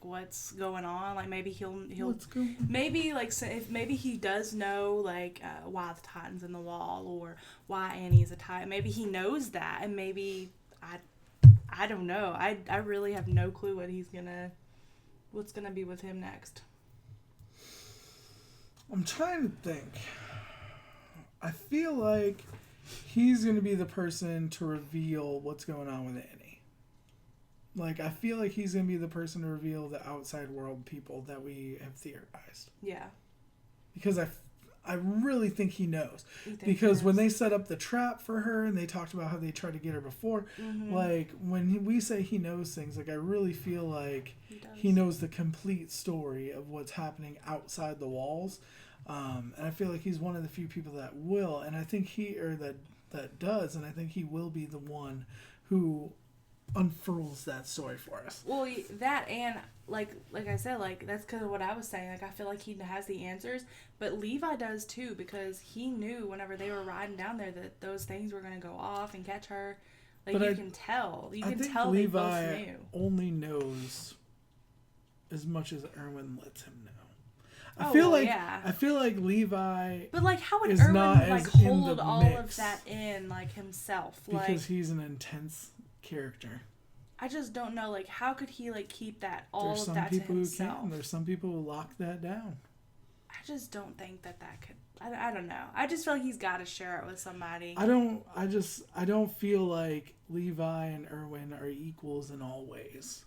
what's going on. Like, maybe he'll maybe like, so if maybe he does know like why the Titan's in the wall, or why Annie's a Titan. Maybe he knows that, and maybe I don't know. I really have no clue what's gonna be with him next. I'm trying to think. I feel like he's going to be the person to reveal what's going on with Annie. Like, I feel like he's going to be the person to reveal the outside world people that we have theorized. Yeah. Because I really think he knows. Because when they set up the trap for her and they talked about how they tried to get her before, like, when we say he knows things, like, I really feel like he knows the complete story of what's happening outside the walls. And I feel like he's one of the few people that will. And I think that does, and I think he will be the one who unfurls that story for us. Well, that and like I said, like that's because of what I was saying. Like I feel like he has the answers, but Levi does too, because he knew whenever they were riding down there that those things were gonna go off and catch her. Like but you can tell. You can tell Levi they both knew. Only knows as much as Erwin lets him know. I feel like Levi. But like, how would Erwin like hold all of that in like himself? Because he's an intense character. I just don't know. Like, how could he like keep that all of that to himself? There's some people who can. There's some people who lock that down. I just don't think that could. I don't know. I just feel like he's got to share it with somebody. I don't feel like Levi and Erwin are equals in all ways,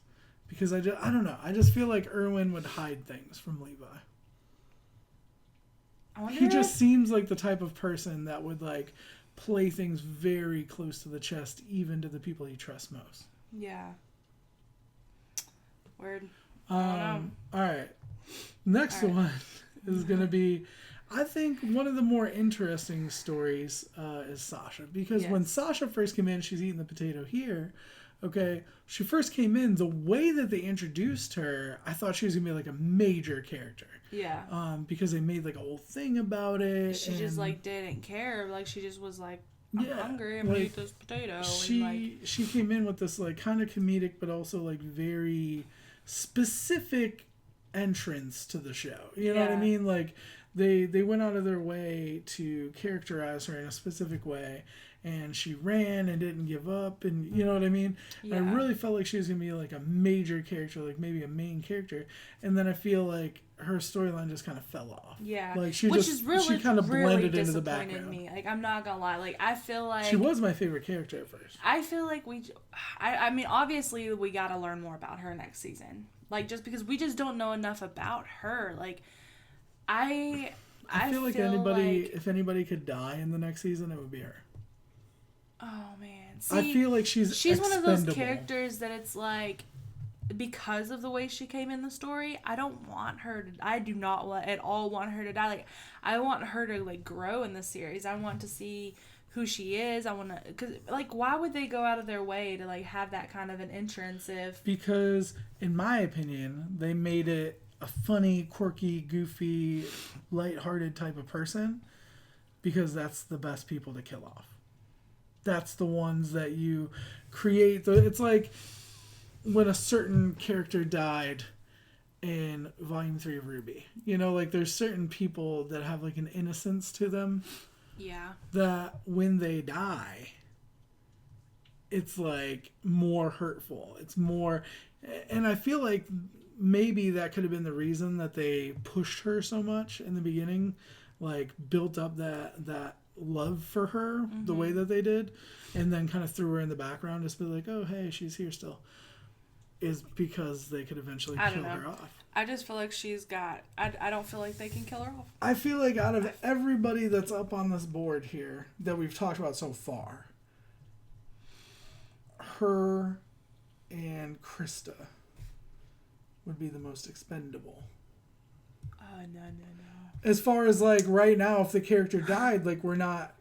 because I don't know. I just feel like Erwin would hide things from Levi. He just seems like the type of person that would like play things very close to the chest, even to the people he trusts most. Yeah. Word. All right. Next one is going to be, I think, one of the more interesting stories is Sasha. Because when Sasha first came in, she's eating the potato here. Okay, she first came in, the way that they introduced her, I thought she was going to be like a major character. Yeah. Because they made like a whole thing about it. She just like didn't care. Like she just was like, I'm hungry, I'm gonna eat this potato. She came in with this like kind of comedic but also like very specific entrance to the show. You know what I mean? Like they went out of their way to characterize her in a specific way, and she ran and didn't give up, and you know what I mean? Yeah. I really felt like she was gonna be like a major character, like maybe a main character, and then I feel like her storyline just kind of fell off. Yeah, like she kind of blended into the background. Me. Like I'm not gonna lie, like I feel like she was my favorite character at first. I feel like I mean obviously we gotta learn more about her next season. Like just because we just don't know enough about her. Like I feel like if anybody could die in the next season, it would be her. Oh man, see, I feel like she's one of those characters that it's like, because of the way she came in the story, I do not at all want her to die. Like I want her to like grow in the series. I want to see who she is. I want to, because like why would they go out of their way to like have that kind of an entrance because in my opinion they made it a funny, quirky, goofy, lighthearted type of person, because that's the best people to kill off. That's the ones that you create. It's like when a certain character died in Volume 3 of Ruby. You know, like there's certain people that have like an innocence to them. Yeah. That when they die, it's like more hurtful. It's more... And I feel like maybe that could have been the reason that they pushed her so much in the beginning. Like built up that love for her the way that they did, and then kind of threw her in the background, just be like, oh hey, she's here still, is because they could eventually kill her off. I just feel like she's got I don't feel like they can kill her off. I feel like out of everybody that's up on this board here that we've talked about so far, her and Krista would be the most expendable. No. As far as, like, right now, if the character died, like, we're not...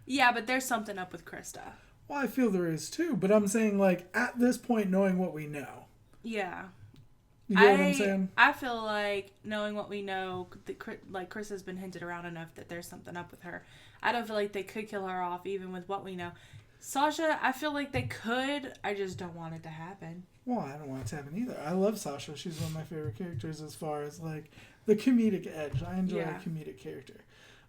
Yeah, but there's something up with Krista. Well, I feel there is, too. But I'm saying, like, at this point, knowing what we know. Yeah. You get what I'm saying? I feel like, knowing what we know, like, Krista's been hinted around enough that there's something up with her. I don't feel like they could kill her off, even with what we know. Sasha, I feel like they could. I just don't want it to happen. Well, I don't want it to happen either. I love Sasha. She's one of my favorite characters as far as, like, the comedic edge. I enjoy a comedic character.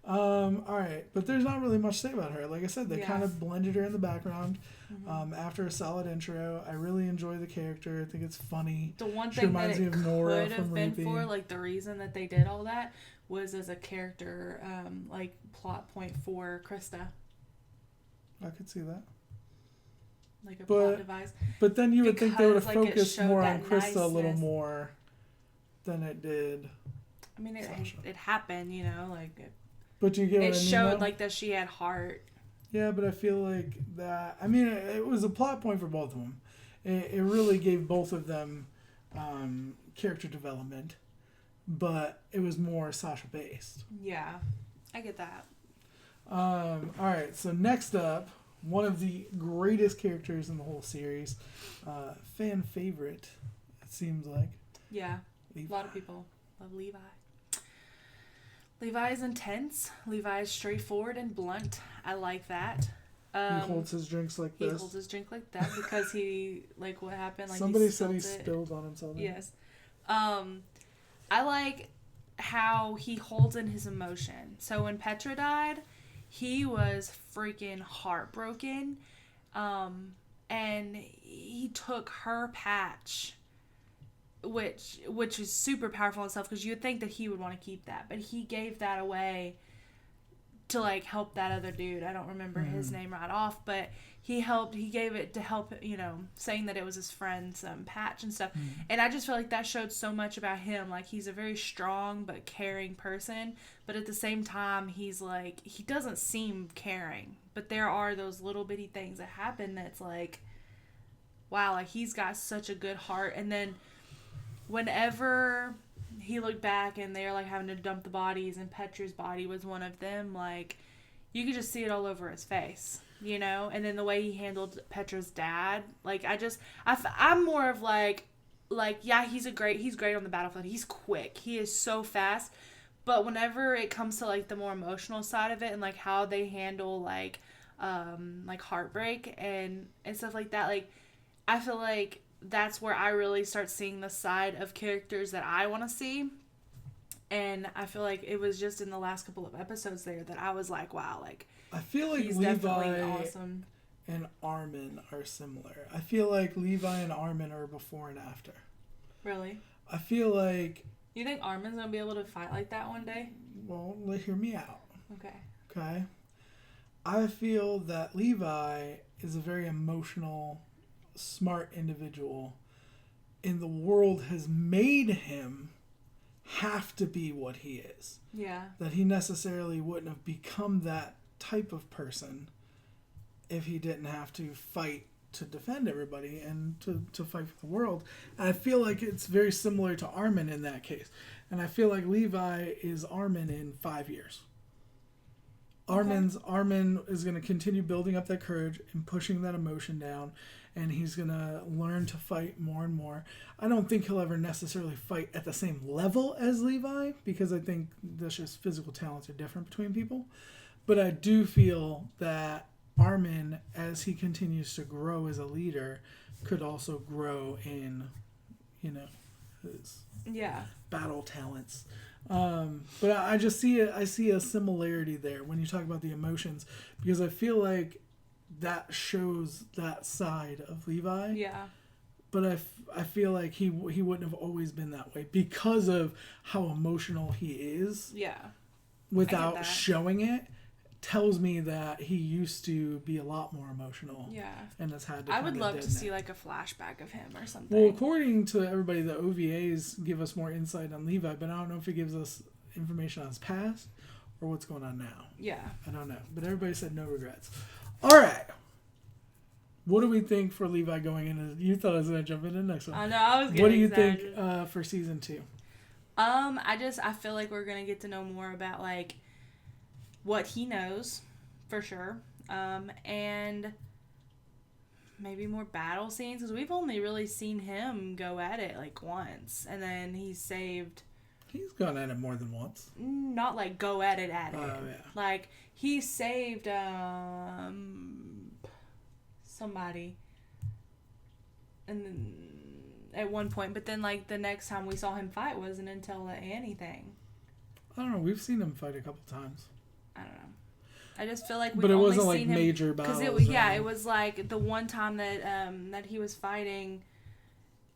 All right. But there's not really much to say about her. Like I said, they kind of blended her in the background. After a solid intro, I really enjoy the character. I think it's funny. The one thing that it could have been for, like, the reason that they did all that was as a character, like, plot point for Krista. I could see that. Like a plot device. But then you would think they would have focused more on Krista a little more than it did. I mean, it happened, you know, like. But you get what I mean? It showed like that she had heart. Yeah, but I feel like that. I mean, it was a plot point for both of them. It really gave both of them character development, but it was more Sasha based. Yeah, I get that. All right, so next up, one of the greatest characters in the whole series, fan favorite, it seems like. Yeah, Levi. A lot of people love Levi. Levi is intense. Levi is straightforward and blunt. I like that. He holds his drinks like this. He holds his drink like that because he, like, what happened? Like, somebody said he spilled on himself. Yes. I like how he holds in his emotion. So when Petra died, he was freaking heartbroken. And he took her patch, which is super powerful in itself, because you would think that he would want to keep that, but he gave that away to, like, help that other dude. I don't remember his name right off, but he gave it to help, saying that it was his friend's patch and stuff. And I just feel like that showed so much about him. Like, he's a very strong but caring person, but at the same time, he's like, he doesn't seem caring, but there are those little bitty things that happen that's like, wow, like, he's got such a good heart. And then whenever he looked back and they're, like, having to dump the bodies, and Petra's body was one of them, like, you could just see it all over his face, and then the way he handled Petra's dad, like, I'm more of like, yeah, he's great on the battlefield, he's quick, he is so fast, but whenever it comes to, like, the more emotional side of it, and, like, how they handle, like heartbreak and stuff like that, like, I feel like that's where I really start seeing the side of characters that I want to see. And I feel like it was just in the last couple of episodes there that I was like, wow, like, I feel like he's Levi definitely awesome. And Armin are similar. I feel like Levi and Armin are before and after. Really? I feel like... You think Armin's going to be able to fight like that one day? Well, hear me out. Okay. I feel that Levi is a very emotional, smart individual, and the world has made him have to be what he is. Yeah. That he necessarily wouldn't have become that type of person if he didn't have to fight to defend everybody and to fight for the world. And I feel like it's very similar to Armin in that case. And I feel like Levi is Armin in 5 years. Armin is going to continue building up that courage and pushing that emotion down, and he's going to learn to fight more and more. I don't think he'll ever necessarily fight at the same level as Levi, because I think that's just physical talents are different between people. But I do feel that Armin, as he continues to grow as a leader, could also grow in, his battle talents. But I just see it. I see a similarity there when you talk about the emotions, because I feel like that shows that side of Levi. Yeah. But I feel like he wouldn't have always been that way because of how emotional he is. Yeah. Without showing it, tells me that he used to be a lot more emotional. Yeah. And has had to. I would love to see like a flashback of him or something. Well, according to everybody, the OVAs give us more insight on Levi, but I don't know if it gives us information on his past or what's going on now. Yeah. I don't know. But everybody said no regrets. All right. What do we think for Levi going into... You thought I was going to jump into the next one. I know. I was getting What do you excited. think for season 2? I feel like we're going to get to know more about, like, what he knows, for sure. And maybe more battle scenes, because we've only really seen him go at it, like, once. And then he saved... He's gone at it more than once. Not, like, go at it. Oh, yeah. Like, he saved, somebody. And then... At one point, but then, like, the next time we saw him fight wasn't until the Annie thing. I don't know. We've seen him fight a couple times. I don't know. I just feel like we've only seen him... But it wasn't, like, major battles. Because it was, like, the one time that he was fighting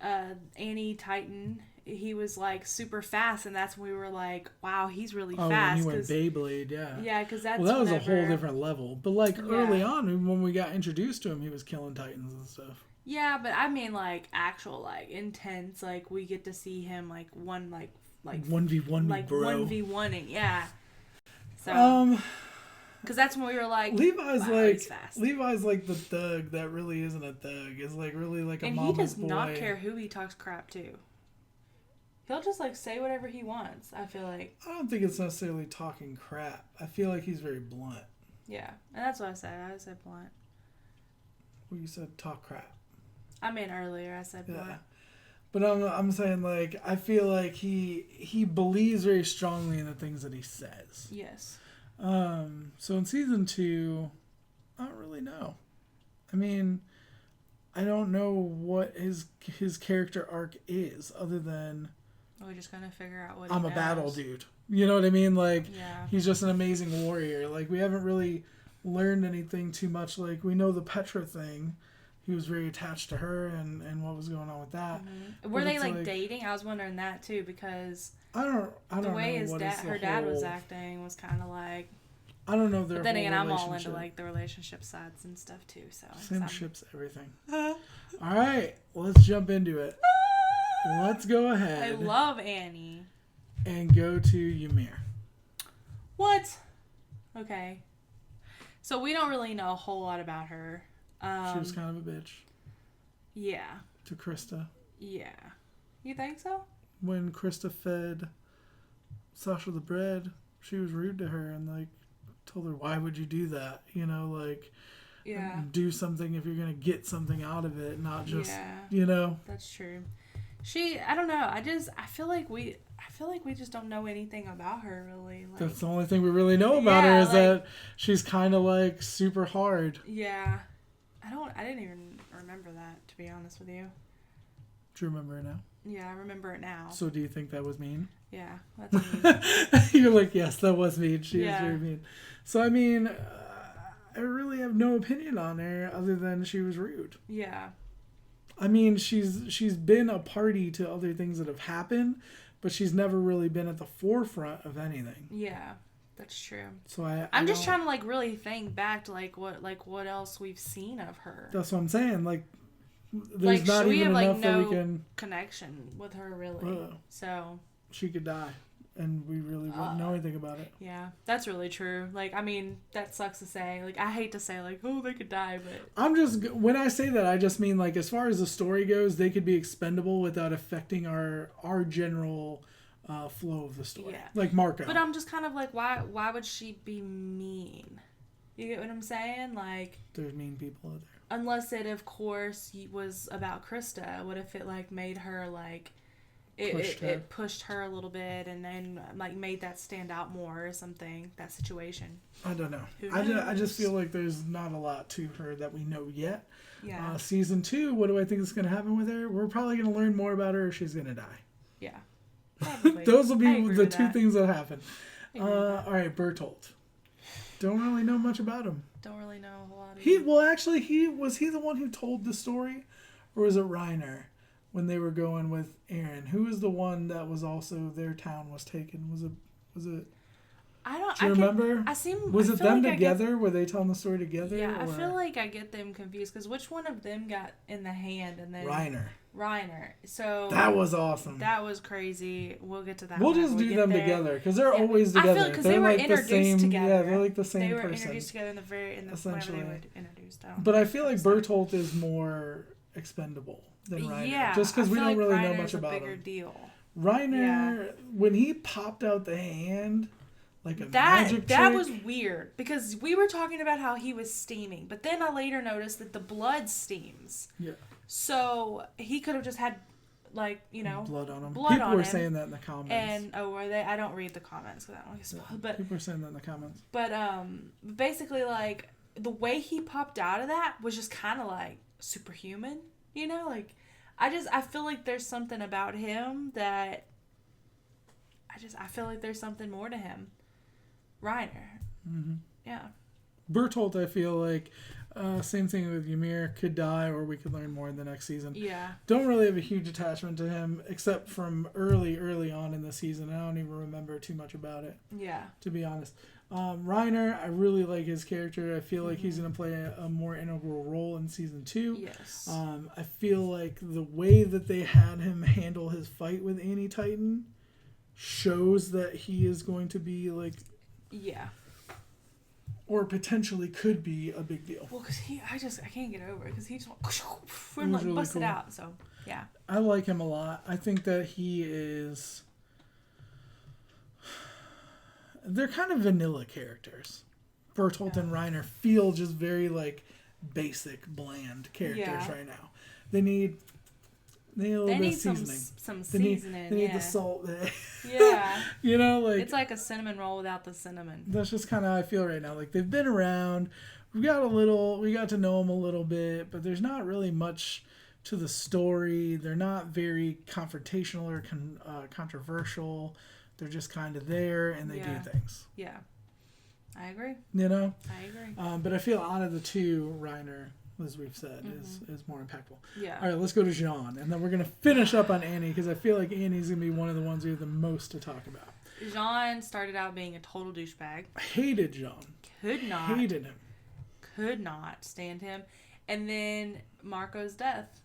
Annie Titan, he was, like, super fast, and that's when we were like, wow, he's really fast. Oh, when he went Beyblade, yeah. Yeah, because that's Well, that was a whole different level. But, like, early on, when we got introduced to him, he was killing Titans and stuff. Yeah, but I mean, like, actual, like, intense, like, we get to see him, like, 1v1, like, bro. 1v1ing, yeah. So, because that's when we were like, Levi's wow, like, he's fast. Levi's like the thug that really isn't a thug. Is like really like a and mama's boy. And he does not care who he talks crap to. He'll just, like, say whatever he wants, I feel like. I don't think it's necessarily talking crap. I feel like he's very blunt. Yeah, and that's what I said. I said blunt. Well, you said talk crap. I mean earlier I said blunt. Yeah. But I'm saying, like, I feel like he believes very strongly in the things that he says. Yes. So in season 2, I don't really know. I mean, I don't know what his character arc is, other than We're just gonna figure out what I'm he a knows. battle dude. You know what I mean? Like, Yeah. he's just an amazing warrior. Like, we haven't really learned anything too much. Like, we know the Petra thing. He was very attached to her and what was going on with that. Mm-hmm. Were they like dating? I was wondering that too, because I don't the way know her dad was acting was kind of like. I don't know their But then whole again, I'm all into relationship. like the relationship sides and stuff too. So Same ships, everything. All right, let's jump into it. Let's go ahead. I love Annie. And go to Ymir. What? Okay. So we don't really know a whole lot about her. She was kind of a bitch. Yeah. To Krista. Yeah. You think so? When Krista fed Sasha the bread, she was rude to her and like told her, "Why would you do that? You know, like, do something if you're gonna get something out of it, not just, you know." That's true. I don't know. I feel like we just don't know anything about her really. Like, that's the only thing we really know about her is that she's kind of like super hard. Yeah. I didn't even remember that, to be honest with you. Do you remember it now? Yeah, I remember it now. So do you think that was mean? Yeah, that's mean. You're like, yes, that was mean. She is very mean. So, I mean, I really have no opinion on her other than she was rude. Yeah. I mean, she's been a party to other things that have happened, but she's never really been at the forefront of anything. Yeah. That's true. So I'm just trying to like really think back to what else we've seen of her. That's what I'm saying. Like, there's like, not we even have enough like that no we can connection with her really. So she could die, and we really wouldn't know anything about it. Yeah, that's really true. Like, I mean, that sucks to say. Like, I hate to say like, oh, they could die, but when I say that, I just mean like as far as the story goes, they could be expendable without affecting our general flow of the story. Yeah. Like Marco. But I'm just kind of like, why would she be mean? You get what I'm saying? Like, there's mean people out there. Unless it, of course, was about Krista. What if it like made her like it pushed her a little bit and then like made that stand out more or something, that situation? I don't know. I just feel like there's not a lot to her that we know yet. Yeah. Season 2, what do I think is going to happen with her? We're probably going to learn more about her or she's going to die. Yeah. Probably. Those will be the two things that happen. All right, Bertolt. Don't really know much about him. Don't really know a lot. Was he the one who told the story, or was it Reiner when they were going with Aaron? Who was the one that was also their town was taken? Was it? Do you remember? Was it them together? Were they telling the story together? Yeah, I feel like I get them confused because which one of them got in the hand and then Reiner. So that was awesome. That was crazy. We'll get to that. We'll just do them together because they're always together. I feel because they were like introduced together. Yeah, they're like the same person. They were introduced together in the whenever they were introduced. But I feel like Bertolt is more expendable than Reiner. Yeah, just because we don't really know much about him. Bigger deal. Reiner, when he popped out the hand. Like magic that was weird because we were talking about how he was steaming, but then I later noticed that the blood steams. Yeah. So he could have just had, like, blood on him. People were saying that in the comments. And were they? I don't read the comments because I don't get spoiled. But people were saying that in the comments. But basically, like the way he popped out of that was just kind of like superhuman. Like I feel like there's something about him that I feel like there's something more to him. Reiner. Mm-hmm. Yeah. Bertolt, I feel like, same thing with Ymir, could die or we could learn more in the next season. Yeah. Don't really have a huge attachment to him except from early on in the season. I don't even remember too much about it. Yeah. To be honest. Reiner, I really like his character. I feel like he's going to play a more integral role in season 2. Yes. I feel like the way that they had him handle his fight with Annie Titan shows that he is going to be like... Yeah. Or potentially could be a big deal. Well, because I can't get over it because he just went like really busted out. So yeah. I like him a lot. I think that he is. They're kind of vanilla characters, Bertolt and Reiner feel just very like basic, bland characters right now. They need a little bit of seasoning. Some seasoning. They need the salt. Yeah. You know, like it's like a cinnamon roll without the cinnamon. That's just kind of how I feel right now. Like they've been around. We got to know them a little bit, but there's not really much to the story. They're not very confrontational or controversial. They're just kind of there and they do things. Yeah. I agree. You know? I agree. But I feel out of the two, Reiner, as we've said, is more impactful. Yeah. All right, let's go to Jean. And then we're going to finish up on Annie because I feel like Annie's going to be one of the ones we have the most to talk about. Jean started out being a total douchebag. Hated Jean. Hated him. Could not stand him. And then Marco's death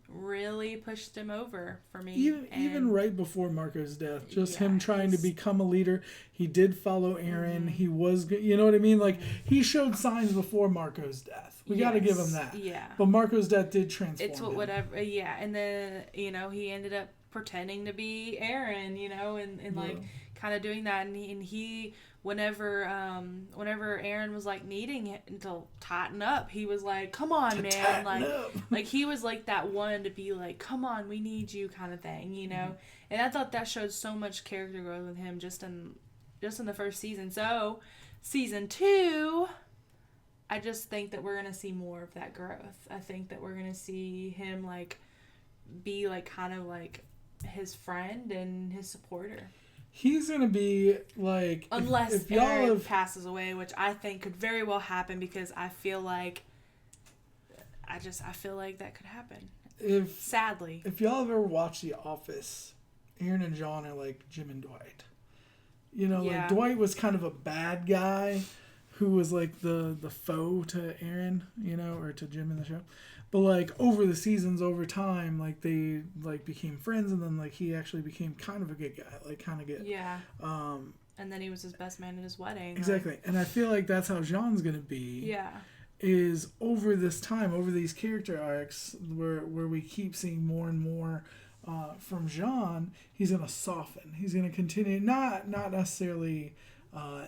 really pushed him over for me. Even right before Marco's death, just him trying to become a leader. He did follow Eren. He was, you know what I mean? Like, he showed signs before Marco's death. We got to give him that. Yeah. But Marco's death did transform it's him. Whatever. Yeah. And then, he ended up pretending to be Eren, and like kind of doing that. And he whenever Eren was like needing him to tighten up, he was like, come on, man. Like he was like that one to be like, come on, we need you kind of thing, And I thought that showed so much character growth with him just in the first season. So season 2, I just think that we're going to see more of that growth. I think that we're going to see him like be like kind of like his friend and his supporter. He's going to be like... Unless if Eren passes away, which I think could very well happen because I feel like... I feel like that could happen. Sadly. If y'all have ever watched The Office, Eren and John are like Jim and Dwight. Like Dwight was kind of a bad guy who was like the foe to Eren, or to Jim in the show. But like over the seasons, over time, like they like became friends, and then like he actually became kind of a good guy, like kind of good. Yeah. And then he was his best man at his wedding. Exactly, like... and I feel like that's how Jean's gonna be. Yeah. Is over this time, over these character arcs, where we keep seeing more and more from Jean, he's gonna soften. He's gonna continue, not necessarily.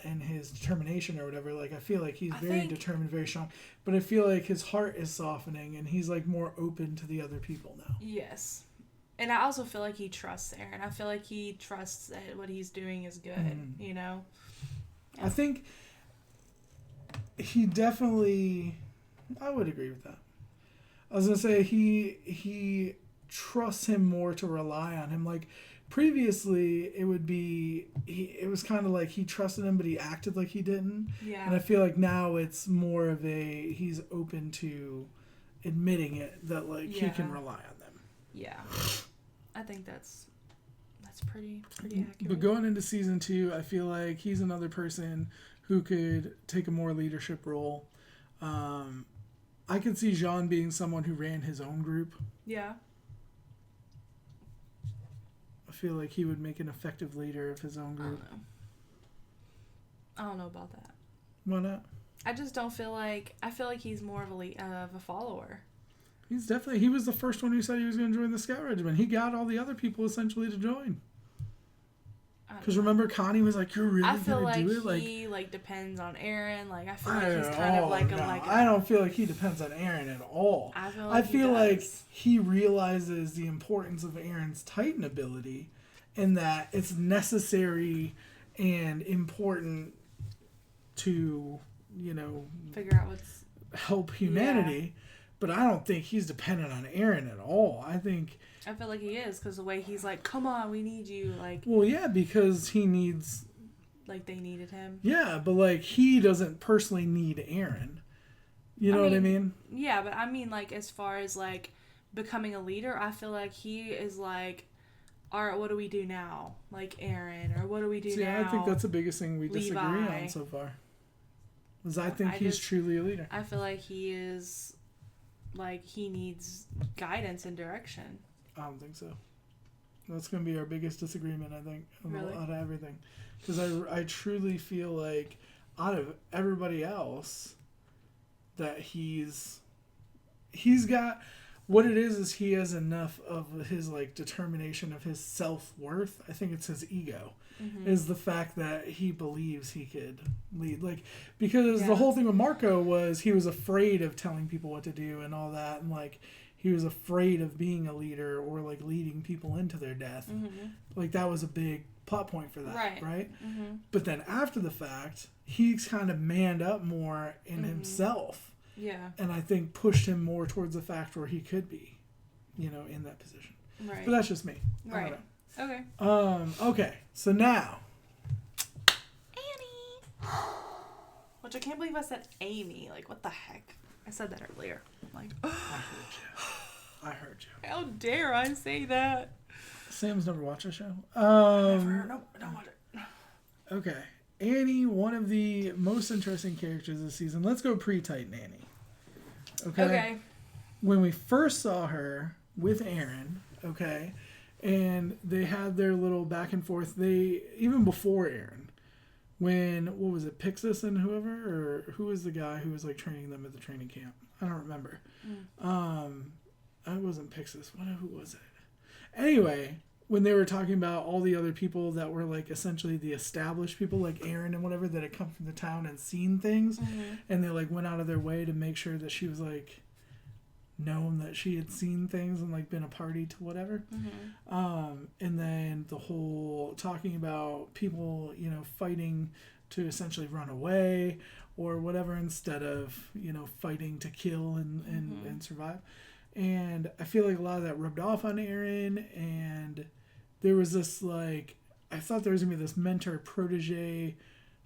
And his determination or whatever, like I feel like he's very determined, very strong, but I feel like his heart is softening and he's like more open to the other people now. Yes. And I also feel like he trusts Eren. I feel like he trusts that what he's doing is good, Yeah. I think he definitely, I would agree with that. I was gonna say he trusts him more to rely on him. Like previously, it was kind of like he trusted him, but he acted like he didn't. Yeah. And I feel like now it's more of he's open to admitting it, that like he can rely on them. Yeah. I think that's pretty accurate. But going into season 2, I feel like he's another person who could take a more leadership role. I could see Jean being someone who ran his own group. Yeah. I feel like he would make an effective leader of his own group. I don't know about that. Why not? I just don't feel like... I feel like he's more of a follower. He was the first one who said he was going to join the Scout Regiment. He got all the other people essentially to join. Because remember, Connie was like, "You're really going to do it?" I feel like he depends on Eren. Like I feel like he's kind of like I don't feel like he depends on Eren at all. I feel like he realizes the importance of Eren's Titan ability, and that it's necessary and important to figure out what's help humanity. Yeah. But I don't think he's dependent on Eren at all. I feel like he is, because the way he's like, come on, we need you. Like, well, yeah, because he needs... Like, they needed him. Yeah, but, like, he doesn't personally need Eren. You know what I mean? Yeah, but I mean, like, as far as, like, becoming a leader, I feel like he is like, all right, what do we do now? Like, Eren, or what do we do now? Yeah, I think that's the biggest thing we disagree on so far. Is I think he's truly a leader. I feel like he is... Like, he needs guidance and direction. I don't think so. That's going to be our biggest disagreement, I think, out of everything. Because I truly feel like out of everybody else that he's got... what it is he has enough of his like determination of his self-worth. I think it's his ego. Is the fact that he believes he could lead, like, because the whole thing with Marco was he was afraid of telling people what to do and all that, and like he was afraid of being a leader or like leading people into their death. Like that was a big plot point for that, right? But then after the fact, he's kind of manned up more in himself, and I think pushed him more towards the fact where he could be, you know, in that position. But that's just me. Right. Okay. Okay. So now, Annie. Which I can't believe I said Amy. Like, what the heck? I said that earlier. I'm like, I heard you. How dare I say that? Sam's never watched the show. Never. No, don't watch it. Okay. Annie, one of the most interesting characters this season. Let's go pre-Titan Annie. Okay. When we first saw her with Aaron, okay, and they had their little back and forth. They, even before Aaron, when, what was it, Pixis and whoever, or who was the guy who was like training them at the training camp? I don't remember. I wasn't Pixis. Who was it? Anyway, when they were talking about all the other people that were like essentially the established people, like Aaron and whatever, that had come from the town and seen things, and they like went out of their way to make sure that she was like known that she had seen things and like been a party to whatever. And then the whole talking about people, you know, fighting to essentially run away or whatever instead of, you know, fighting to kill and survive. And I feel like a lot of that rubbed off on Aaron, and there was this like, I thought there was gonna be this mentor protege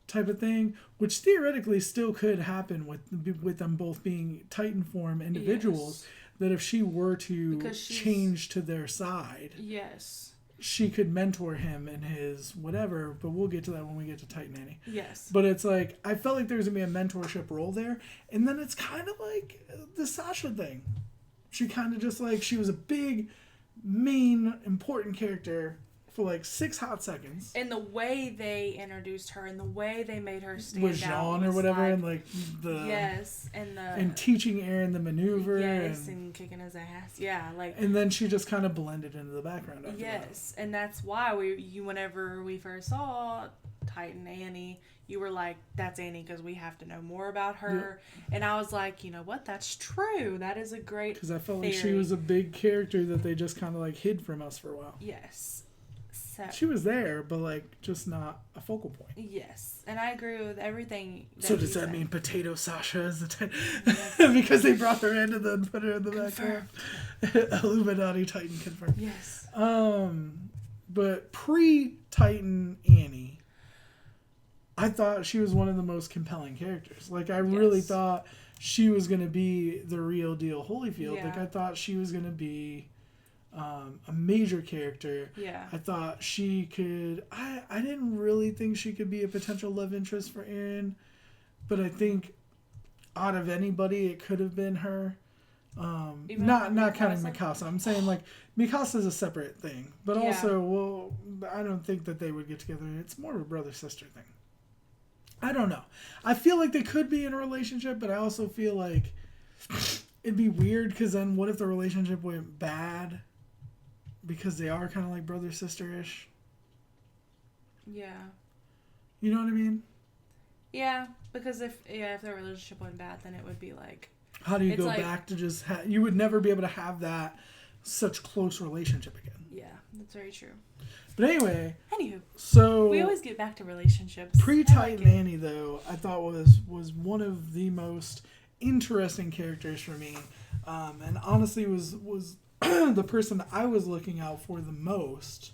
type of thing, which theoretically still could happen with them both being Titan form individuals. That if she were to change to their side, she could mentor him in his whatever. But we'll get to that when we get to Titan Annie. But it's like, I felt like there was gonna be a mentorship role there, and then it's kind of like the Sasha thing. She kind of just like, she was a big, main, important character for like 6 hot seconds. And the way they introduced her and the way they made her stand with Jean or whatever, like, and like the and teaching Aaron the maneuver and kicking his ass, like, and then she just kind of blended into the background after that. And that's why whenever we first saw Titan Annie, you were like, that's Annie because we have to know more about her. And I was like, you know what, that's true, that is a great because I felt like she was a big character that they just kind of like hid from us for a while. So, she was there, but like just not a focal point. And I agree with everything. So does that mean Potato Sasha is the because they brought her in and then put her in the background? Illuminati Titan confirmed. But pre-Titan Annie, I thought she was one of the most compelling characters. Like I really thought she was going to be the real deal Holyfield. Like I thought she was going to be a major character. I thought she could. I didn't really think she could be a potential love interest for Aaron, but I think out of anybody, it could have been her. Not counting Mikasa. I'm saying like Mikasa's a separate thing, but also, well, I don't think that they would get together. It's more of a brother-sister thing. I don't know. I feel like they could be in a relationship, but I also feel like it'd be weird because then what if the relationship went bad? Because they are kind of like brother-sister-ish. You know what I mean? Because if their relationship went bad, then it would be like... How do you go back to just... you would never be able to have that such close relationship again. That's very true. But anyway... Anywho. So... We always get back to relationships. Pre-Titan Annie, though, I thought was one of the most interesting characters for me. And honestly was the person I was looking out for the most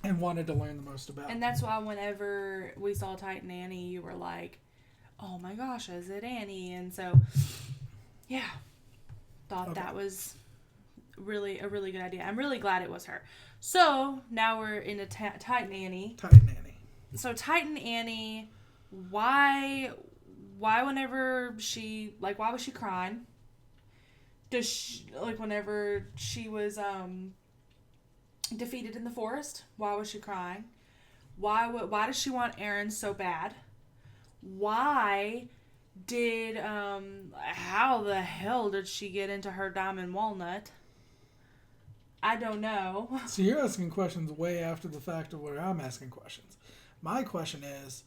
and wanted to learn the most about. And that's why whenever we saw Titan Annie, you were like, oh my gosh, is it Annie? And so, thought that was really a really good idea. I'm really glad it was her. So, now we're into Titan Annie. So, Titan Annie, why whenever she, like, why was she crying? Does she, like, whenever she was defeated in the forest, why was she crying? Why does she want Aaron so bad? Why Did how the hell did she get into her diamond walnut? I don't know. So you're asking questions way after the fact of where I'm asking questions. My question is,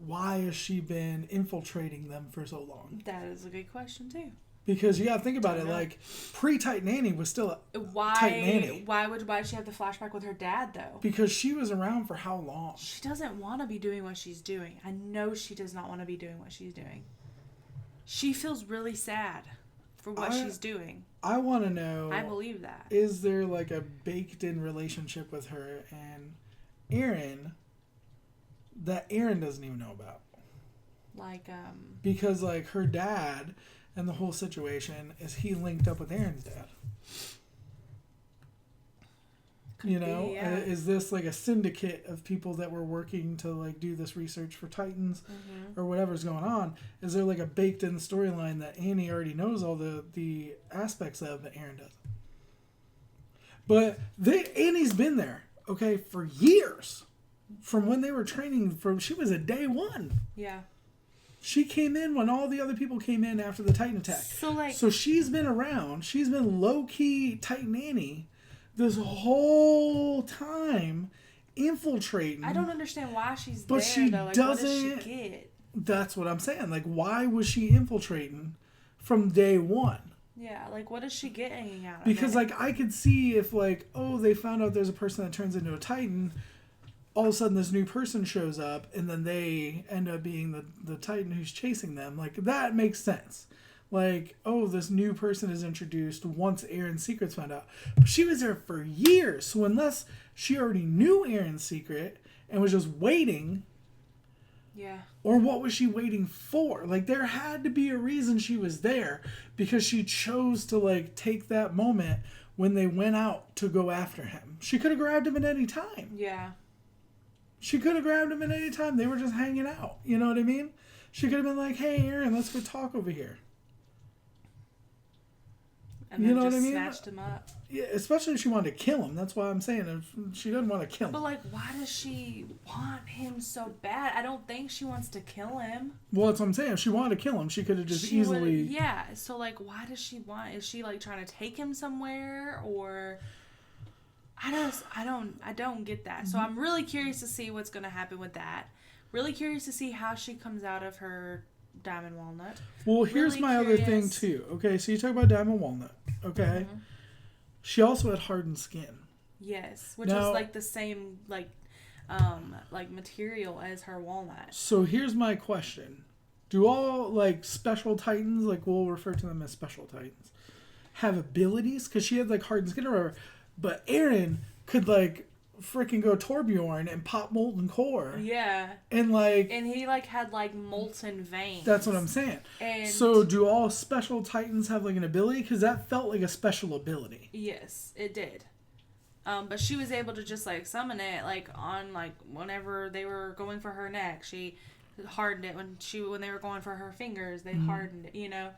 why has she been infiltrating them for so long? That is a good question too. Because you gotta think about it, like pre-Titan Annie was still a Titan Annie. Why did she have the flashback with her dad though? Because she was around for how long? She doesn't want to be doing what she's doing. I know she does not want to be doing what she's doing. She feels really sad for what she's doing. I want to know. I believe that. Is there like a baked-in relationship with her and Eren that Eren doesn't even know about? Like because like her dad. And the whole situation is he linked up with Eren's dad. You know, is this like a syndicate of people that were working to like do this research for Titans or whatever's going on? Is there like a baked in storyline that Annie already knows all the aspects of that Eren doesn't? But Annie's been there, okay, for years. From when they were training, she was at day one. Yeah. She came in when all the other people came in after the Titan attack. So she's been around. She's been low-key Titan Annie this whole time, infiltrating. I don't understand why she's but there, she though. Like, doesn't, what does she get? That's what I'm saying. Like, why was she infiltrating from day one? Yeah, like, what does she get hanging out? Because, like, I could see if, like, oh, they found out there's a person that turns into a Titan. All of a sudden this new person shows up and then they end up being the Titan who's chasing them. Like, that makes sense. Like, oh, this new person is introduced once Eren's secret's found out. But she was there for years. So unless she already knew Eren's secret and was just waiting. Yeah. Or what was she waiting for? Like, there had to be a reason she was there. Because she chose to, like, take that moment when they went out to go after him. She could have grabbed him at any time. Yeah. She could have grabbed him at any time. They were just hanging out. You know what I mean? She could have been like, hey, Eren, let's go talk over here. And then just snatched him up. Yeah, especially if she wanted to kill him. That's why I'm saying if she doesn't want to kill him. But, like, why does she want him so bad? I don't think she wants to kill him. Well, that's what I'm saying. If she wanted to kill him, she could have just easily... Yeah, so, like, why does she want... Is she, like, trying to take him somewhere? Or... I don't get that. So I'm really curious to see what's going to happen with that. Really curious to see how she comes out of her diamond walnut. Well, here's my other thing too. Okay, so you talk about diamond walnut. Okay, she also had hardened skin. Yes, which was like the same like material as her walnut. So here's my question: do all like special Titans, like we'll refer to them as special Titans, have abilities? Because she had like hardened skin or whatever. But Eren could, like, freaking go Torbjorn and pop molten core. Yeah. And, like... And he, like, had, like, molten veins. That's what I'm saying. And so, do all special Titans have, like, an ability? Because that felt like a special ability. Yes, it did. But she was able to just, like, summon it, like, on, like, whenever they were going for her neck. She hardened it. When they were going for her fingers, they hardened it, you know?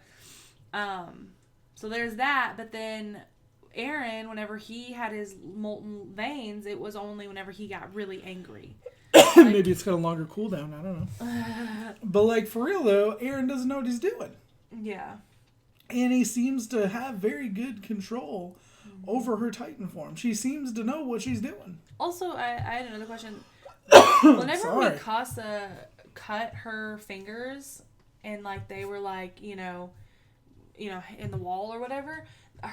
So there's that, but then... Eren, whenever he had his molten veins, it was only whenever he got really angry. Like, maybe it's got a longer cooldown. I don't know. But, like, for real, though, Eren doesn't know what he's doing. Yeah. And he seems to have very good control over her Titan form. She seems to know what she's doing. Also, I had another question. Whenever Mikasa cut her fingers and, like, they were, like, you know, in the wall or whatever...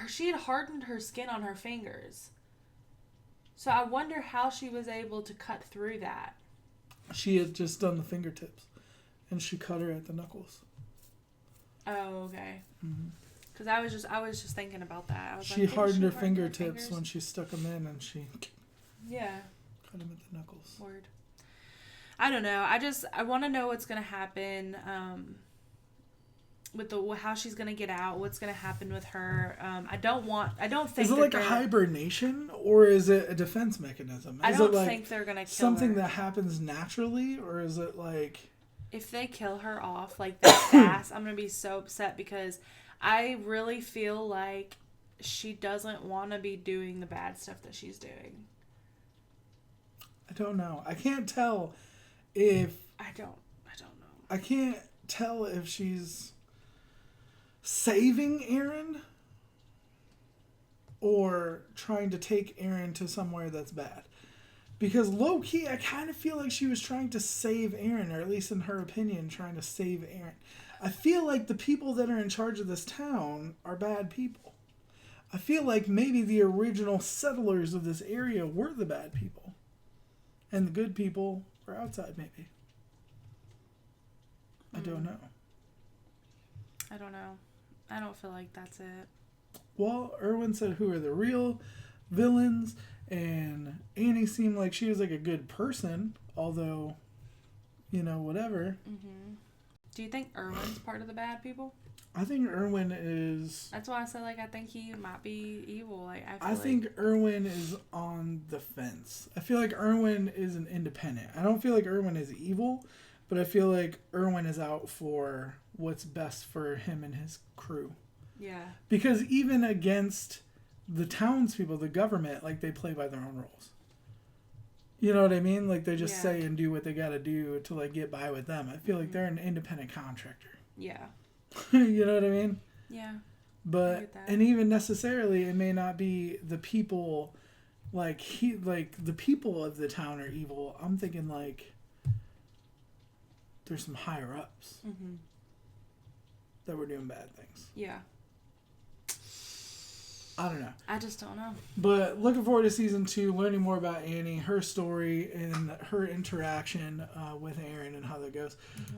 She had hardened her skin on her fingers. So I wonder how she was able to cut through that. She had just done the fingertips. And she cut her at the knuckles. Oh, okay. Because I was just thinking about that. I was she hardened her fingertips when she stuck them in and she... Yeah. Cut them at the knuckles. Word. I don't know. I want to know what's going to happen... with how she's gonna get out, what's gonna happen with her. I don't think. Is it like a hibernation or is it a defense mechanism? I don't think they're gonna kill something her. That happens naturally, or is it like? If they kill her off like that fast, I'm gonna be so upset because I really feel like she doesn't want to be doing the bad stuff that she's doing. I don't know. I can't tell if I don't know. I can't tell if she's saving Eren or trying to take Eren to somewhere that's bad. Because low-key, I kind of feel like she was trying to save Eren, or at least in her opinion, trying to save Eren. I feel like the people that are in charge of this town are bad people. I feel like maybe the original settlers of this area were the bad people. And the good people were outside, maybe. I don't know. I don't know. I don't feel like that's it. Well, Erwin said who are the real villains, and Annie seemed like she was like a good person, although, you know, whatever. Mm-hmm. Do you think Erwin's part of the bad people? I think Erwin is... That's why I said, like, I think he might be evil. Like, I think Erwin is on the fence. I feel like Erwin is an independent. I don't feel like Erwin is evil, but I feel like Erwin is out for what's best for him and his crew. Yeah. Because even against the townspeople, the government, like, they play by their own rules. You know what I mean? Like, they just say and do what they gotta do to, like, get by with them. I feel like they're an independent contractor. Yeah. You know what I mean? Yeah. But, and even necessarily, it may not be the people, like, the people of the town are evil. I'm thinking, like, there's some higher ups that were doing bad things. Yeah. I don't know. I just don't know. But looking forward to season 2, learning more about Annie, her story, and her interaction with Eren and how that goes.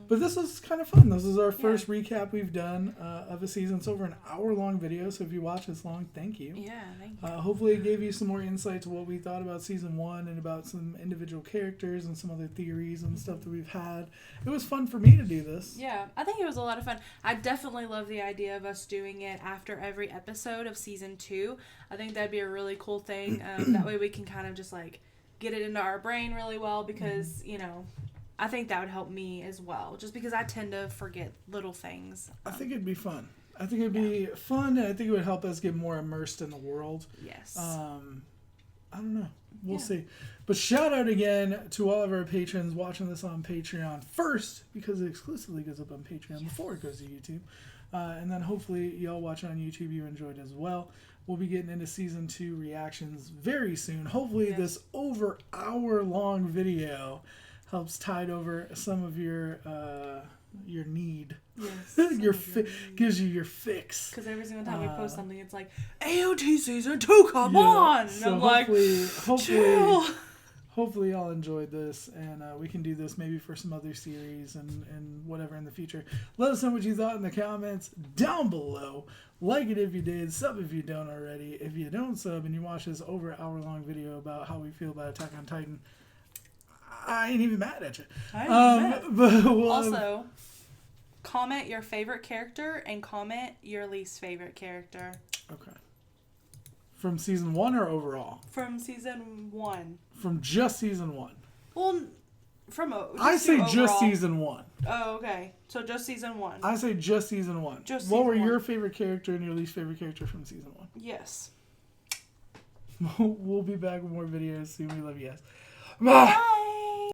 But this was kind of fun. This is our first recap we've done of a season. It's over an hour-long video, so if you watch this long, thank you. Yeah, thank you. Hopefully it gave you some more insight to what we thought about season 1 and about some individual characters and some other theories and stuff that we've had. It was fun for me to do this. Yeah, I think it was a lot of fun. I definitely love the idea of us doing it after every episode of season 2. I think that'd be a really cool thing. That way we can kind of just like get it into our brain really well because, you know, I think that would help me as well. Just because I tend to forget little things. I think it'd be fun. I think it'd be fun, and I think it would help us get more immersed in the world. Yes. I don't know. We'll see. But shout out again to all of our patrons watching this on Patreon first, because it exclusively goes up on Patreon before it goes to YouTube. And then hopefully y'all watch on YouTube you enjoyed as well. We'll be getting into season 2 reactions very soon. Hopefully this over hour-long video helps tide over some of your need. Yes. Gives you your fix. Because every single time we post something, it's like, AOT season 2, come on! So and I'm hopefully y'all enjoyed this, and we can do this maybe for some other series and whatever in the future. Let us know what you thought in the comments down below. Like it if you did, sub if you don't already. If you don't sub and you watch this over hour-long video about how we feel about Attack on Titan, I ain't even mad at you. But also, comment your favorite character and comment your least favorite character. Okay. From season 1 or overall? From season 1. From just season 1. Well, I say just season 1. Oh, okay. So just season 1. I say just season 1. What were your favorite character and your least favorite character from season 1? Yes. We'll be back with more videos soon. We love you guys. Bye.